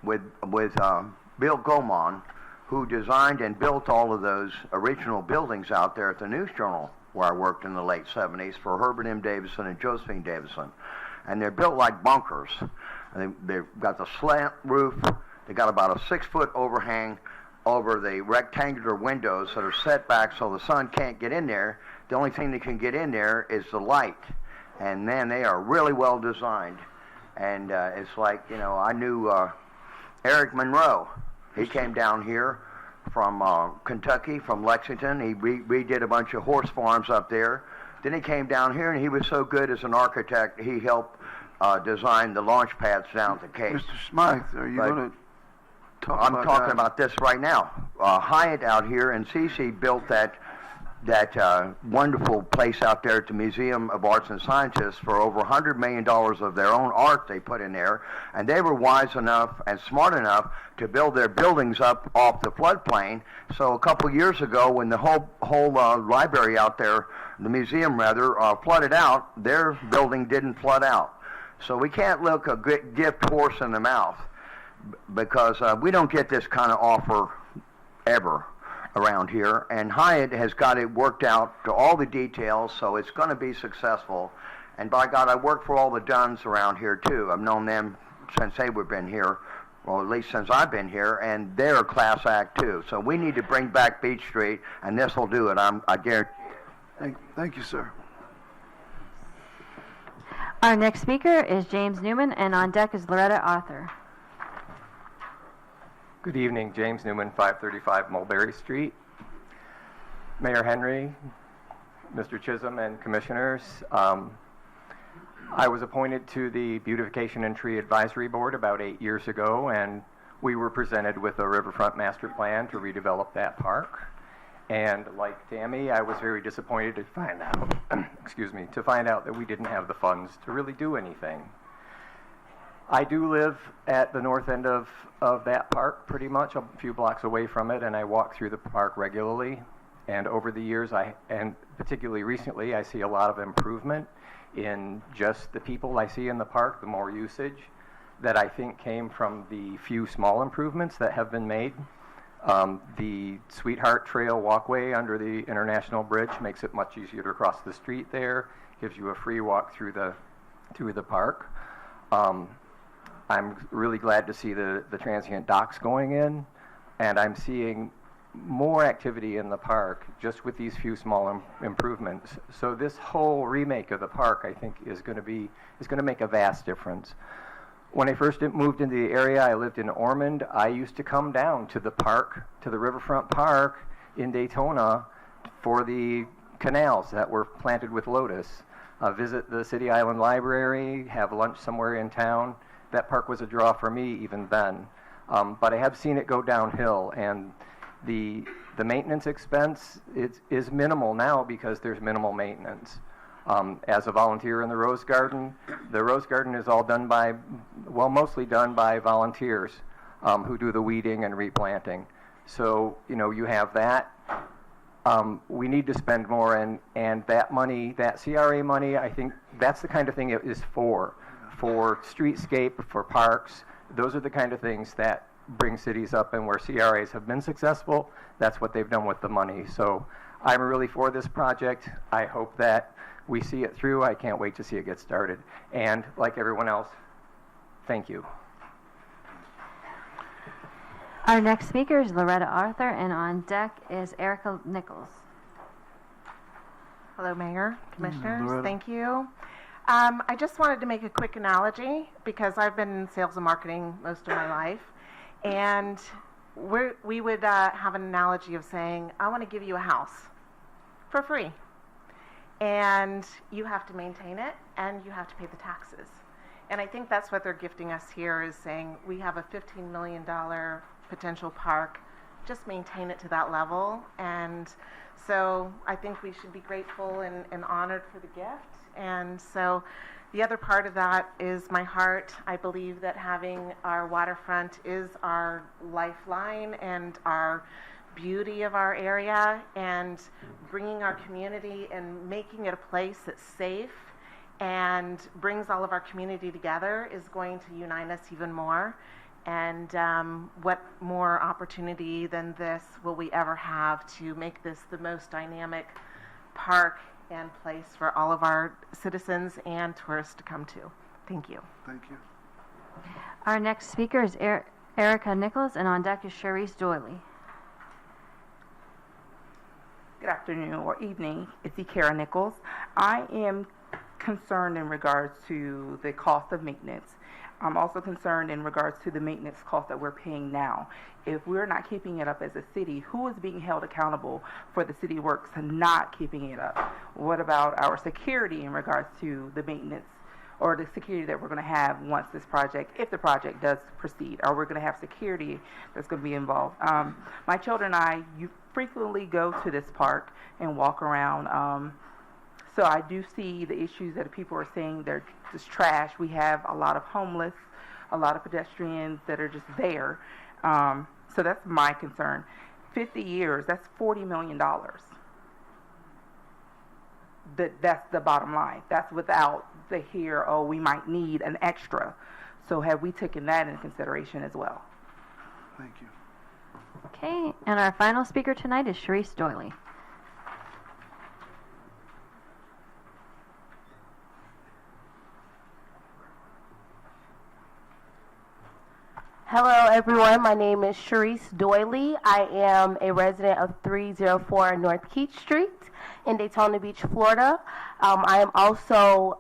with Bill Gomon, who designed and built all of those original buildings out there at the News Journal, where I worked in the late 70s for Herbert M. Davison and Josephine Davison. And they're built like bunkers. They've got the slant roof. They got about a 6-foot overhang over the rectangular windows that are set back so the sun can't get in there. The only thing that can get in there is the light. And man, they are really well designed. And it's like, you know, I knew Eric Monroe. He came down here from Kentucky, from Lexington. He redid a bunch of horse farms up there. Then he came down here, and he was so good as an architect, he helped design the launch pads down at the Cape. Mr. Smythe, are you going to talk I'm about talking that? about this right now. Hyatt out here in Cece built that wonderful place out there at the Museum of Arts and Sciences for over $100 million of their own art they put in there, and they were wise enough and smart enough to build their buildings up off the floodplain. So a couple years ago, when the whole library out there, the museum rather, flooded out, their building didn't flood out. So we can't look a good gift horse in the mouth, because we don't get this kind of offer ever around here, and Hyatt has got it worked out to all the details, so it's going to be successful. And by God, I work for all the Dunns around here too. I've known them since they've been here, or at least since I've been here, and they're a class act too. So we need to bring back Beach Street, and this will do it. I guarantee. Thank you, sir. Our next speaker is James Newman, and on deck is Loretta Arthur. Good evening, James Newman, 535 Mulberry Street. Mayor Henry, Mr. Chisholm, and commissioners, I was appointed to the Beautification and Tree Advisory Board about 8 years ago, and we were presented with a riverfront master plan to redevelop that park. And like Tammy, I was very disappointed to find out, to find out that we didn't have the funds to really do anything. I do live at the north end of that park, pretty much a few blocks away from it, and I walk through the park regularly. And over the years, and particularly recently, I see a lot of improvement in just the people I see in the park, the more usage that I think came from the few small improvements that have been made. The Sweetheart Trail walkway under the International Bridge makes it much easier to cross the street there, gives you a free walk through the park. I'm really glad to see the transient docks going in, and I'm seeing more activity in the park just with these few small improvements. So this whole remake of the park, I think, is going to make a vast difference. When I first moved into the area, I lived in Ormond. I used to come down to the park, to the Riverfront Park in Daytona for the canals that were planted with lotus, visit the City Island Library, have lunch somewhere in town. That park was a draw for me even then. But I have seen it go downhill, and the maintenance expense is minimal now because there's minimal maintenance. As a volunteer in the Rose Garden is all done by, mostly done by volunteers who do the weeding and replanting. So, you have that. We need to spend more, and that money, that CRA money, I think that's the kind of thing it is for streetscape, for parks. Those are the kind of things that bring cities up, and where CRAs have been successful, that's what they've done with the money. So I'm really for this project. I hope that we see it through. I can't wait to see it get started. And like everyone else, thank you. Our next speaker is Loretta Arthur, and on deck is Erica Nichols. Hello, Mayor, Commissioners. Loretta. Thank you. I just wanted to make a quick analogy because I've been in sales and marketing most of my life. And we would have an analogy of saying, I want to give you a house for free. And you have to maintain it, and you have to pay the taxes. And I think that's what they're gifting us here, is saying we have a $15 million potential park. Just maintain it to that level. And so I think we should be grateful and honored for the gift. And so The other part of that is my heart. I believe that having our waterfront is our lifeline and our beauty of our area, and bringing our community and making it a place that's safe and brings all of our community together is going to unite us even more. And what more opportunity than this will we ever have to make this the most dynamic park and place for all of our citizens and tourists to come to. Thank you. Thank you. Our next speaker is Erica Nichols, and on deck is Cherise Doyley. Good afternoon or evening. It's Kara Nichols. I am concerned in regards to the cost of maintenance. I'm also concerned in regards to the maintenance cost that we're paying now. If we're not keeping it up as a city, who is being held accountable for the city works not keeping it up? What about our security in regards to the maintenance or the security that we're going to have once this project, if the project does proceed? Are we going to have security that's going to be involved? My children and I frequently go to this park and walk around. So I do see the issues that people are saying. They're just trash. We have a lot of homeless, a lot of pedestrians that are just there. So that's my concern. 50 years, that's $40 million. That's the bottom line. That's without the here, oh, we might need an extra. So have we taken that into consideration as well? Thank you. Okay, and our final speaker tonight is Cherise Doyley. Hello everyone, my name is Cherise Doyley. I am a resident of 304 North Keach Street in Daytona Beach, Florida. I am also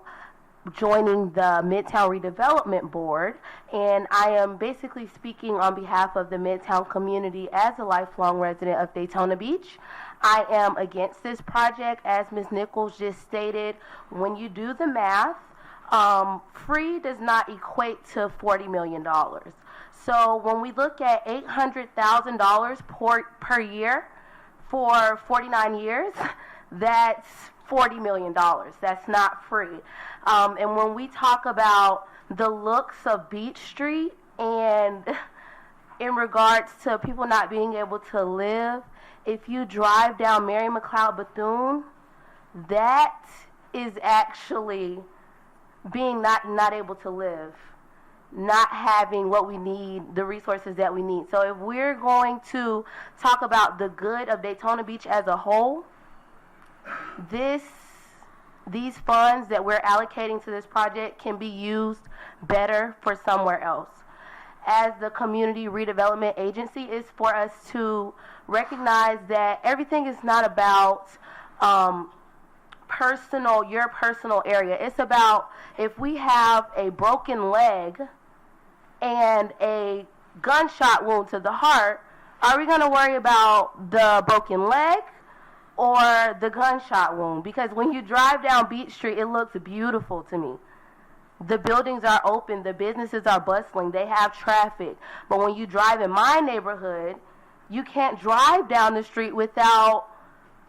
joining the Midtown Redevelopment Board, and I am basically speaking on behalf of the Midtown community as a lifelong resident of Daytona Beach. I am against this project, as Ms. Nichols just stated. When you do the math, free does not equate to $40 million. So when we look at $800,000 per year for 49 years, that's $40 million. That's not free. And when we talk about the looks of Beach Street and in regards to people not being able to live, if you drive down Mary McLeod Bethune, that is actually being not able to live, not having what we need, the resources that we need. So if we're going to talk about the good of Daytona Beach as a whole, these funds that we're allocating to this project can be used better for somewhere else. As the Community Redevelopment Agency, is for us to recognize that everything is not about your personal area. It's about, if we have a broken leg and a gunshot wound to the heart, are we going to worry about the broken leg or the gunshot wound? Because when you drive down Beach Street, it looks beautiful to me. The buildings are open, the businesses are bustling, they have traffic. But when you drive in my neighborhood, you can't drive down the street without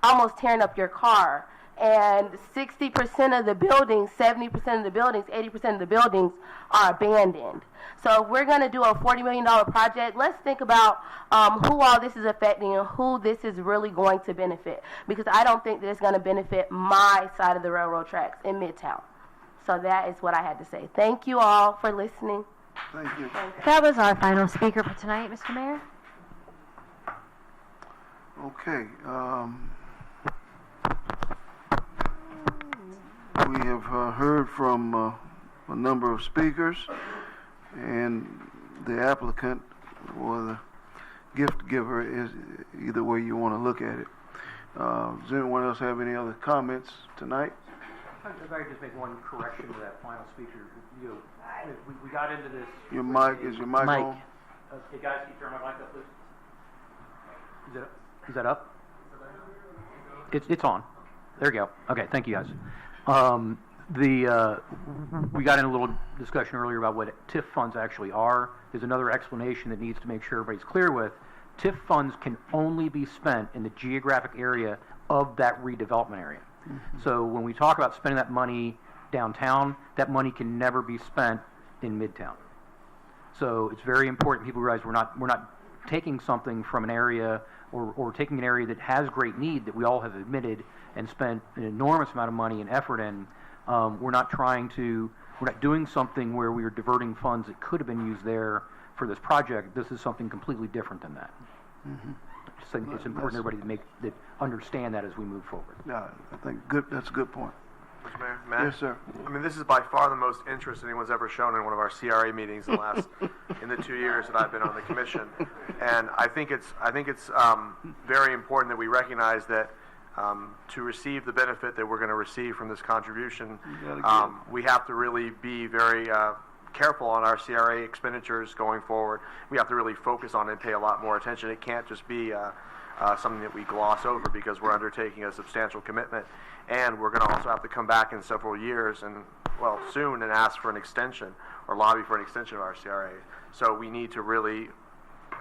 almost tearing up your car. And 60% of the buildings, 70% of the buildings, 80% of the buildings are abandoned. So if we're going to do a $40 million project, let's think about who all this is affecting and who this is really going to benefit. Because I don't think that it's going to benefit my side of the railroad tracks in Midtown. So that is what I had to say. Thank you all for listening. Thank you. That was our final speaker for tonight, Mr. Mayor. Okay. We have heard from a number of speakers, and the applicant or the gift giver is either way you want to look at it. Does anyone else have any other comments tonight? If I could just make one correction to that final speaker. We got into this. Your mic, is your mic on? Hey guys, can you turn my mic up, please? Is that up? It's on. There we go. Okay, thank you guys. We got in a little discussion earlier about what TIF funds actually are. There's another explanation that needs to make sure everybody's clear with. TIF funds can only be spent in the geographic area of that redevelopment area. Mm-hmm. So when we talk about spending that money downtown, that money can never be spent in Midtown. So it's very important people realize we're not taking something from an area or taking an area that has great need that we all have admitted and spent an enormous amount of money and effort in. We're not doing something where we are diverting funds that could have been used there for this project. This is something completely different than that. Mm-hmm. I just think it's important everybody to understand that as we move forward. Yeah, I think that's a good point. Mr. Mayor, Matt? Yes, sir. I mean, this is by far the most interest anyone's ever shown in one of our CRA meetings in the 2 years that I've been on the commission. And I think it's very important that we recognize that to receive the benefit that we're going to receive from this contribution, we have to really be very careful on our CRA expenditures going forward. We have to really focus on it and pay a lot more attention. It can't just be something that we gloss over because we're undertaking a substantial commitment. And we're going to also have to come back in several years and, well, soon and ask for an extension or lobby for an extension of our CRA. So we need to really,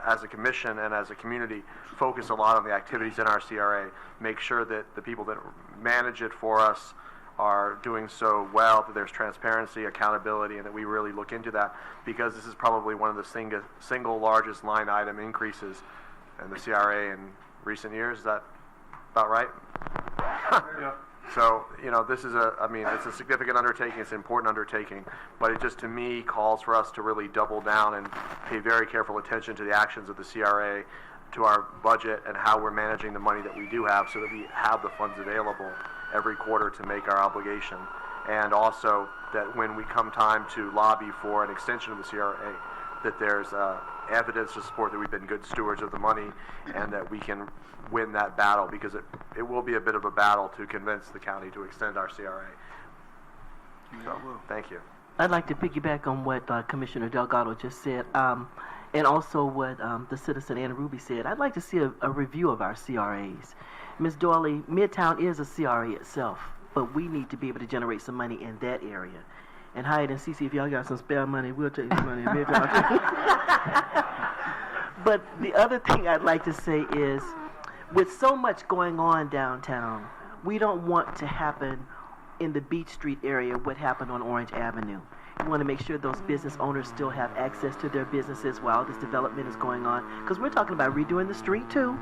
as a commission and as a community, focus a lot on the activities in our CRA, make sure that the people that manage it for us are doing so well, that there's transparency, accountability, and that we really look into that, because this is probably one of the single largest line item increases in the CRA in recent years. Is that about right? Yeah. So, this is it's a significant undertaking, it's an important undertaking, but it just, to me, calls for us to really double down and pay very careful attention to the actions of the CRA, to our budget, and how we're managing the money that we do have so that we have the funds available every quarter to make our obligation. And also that when we come time to lobby for an extension of the CRA, that there's evidence to support that we've been good stewards of the money and that we can win that battle, because it will be a bit of a battle to convince the county to extend our CRA. So, thank you. I'd like to piggyback on what Commissioner Delgado just said, and also what the citizen Anna Ruby said. I'd like to see a review of our CRAs. Ms. Doyley, Midtown is a CRA itself, but we need to be able to generate some money in that area. And Hyatt and CC, if y'all got some spare money, we'll take the money in Midtown. But the other thing I'd like to say is, with so much going on downtown, we don't want to happen in the Beach Street area what happened on Orange Avenue. We want to make sure those business owners still have access to their businesses while this development is going on, because we're talking about redoing the street too,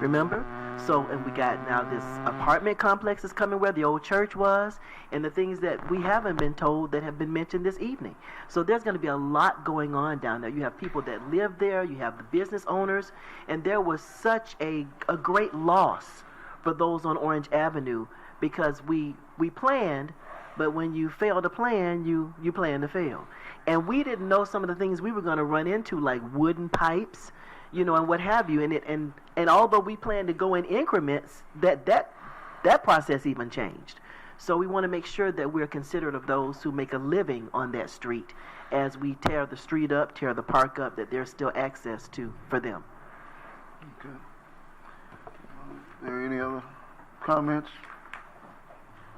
remember? So, and we got now this apartment complex is coming where the old church was, and the things that we haven't been told that have been mentioned this evening. So there's going to be a lot going on down there. You have people that live there, you have the business owners, and there was such a great loss for those on Orange Avenue, because we planned, but when you fail to plan, you plan to fail. And we didn't know some of the things we were going to run into, like wooden pipes, and what have you. And although we planned to go in increments, that process even changed. So we want to make sure that we're considerate of those who make a living on that street as we tear the street up, tear the park up, that there's still access to for them. Okay. Are there any other comments?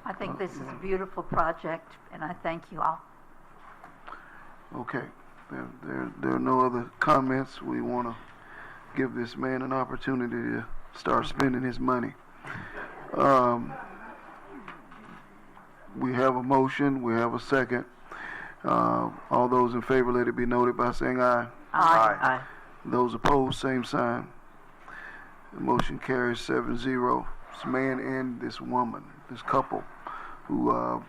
I think this is a beautiful project, and I thank you all. Okay. There are no other comments. We want to give this man an opportunity to start spending his money. We have a motion. We have a second. All those in favor, let it be noted by saying aye. Aye. Aye. Those opposed, same sign. The motion carries 7-0. This man and this woman, this couple, who are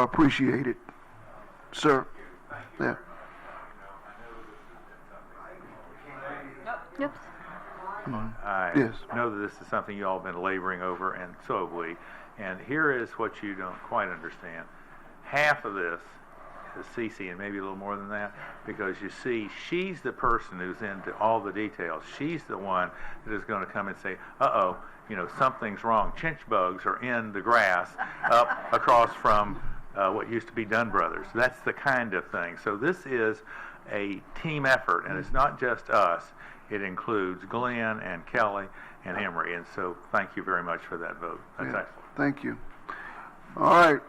appreciated. Sir. Yeah. Yep. I know that this is something you all have been laboring over, and so have we. And here is what you don't quite understand. Half of this is Cece, and maybe a little more than that, because you see, she's the person who's into all the details. She's the one that is going to come and say, uh-oh, something's wrong. Chinch bugs are in the grass up across from what used to be Dunn Brothers. That's the kind of thing. So this is a team effort, and it's not just us. It includes Glenn and Kelly and Emery, and so thank you very much for that vote. That's excellent. Thank you. All right,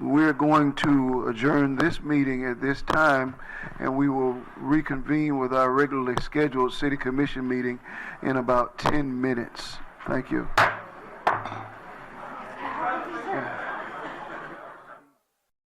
we're going to adjourn this meeting at this time, and we will reconvene with our regularly scheduled City Commission meeting in about 10 minutes. Thank you.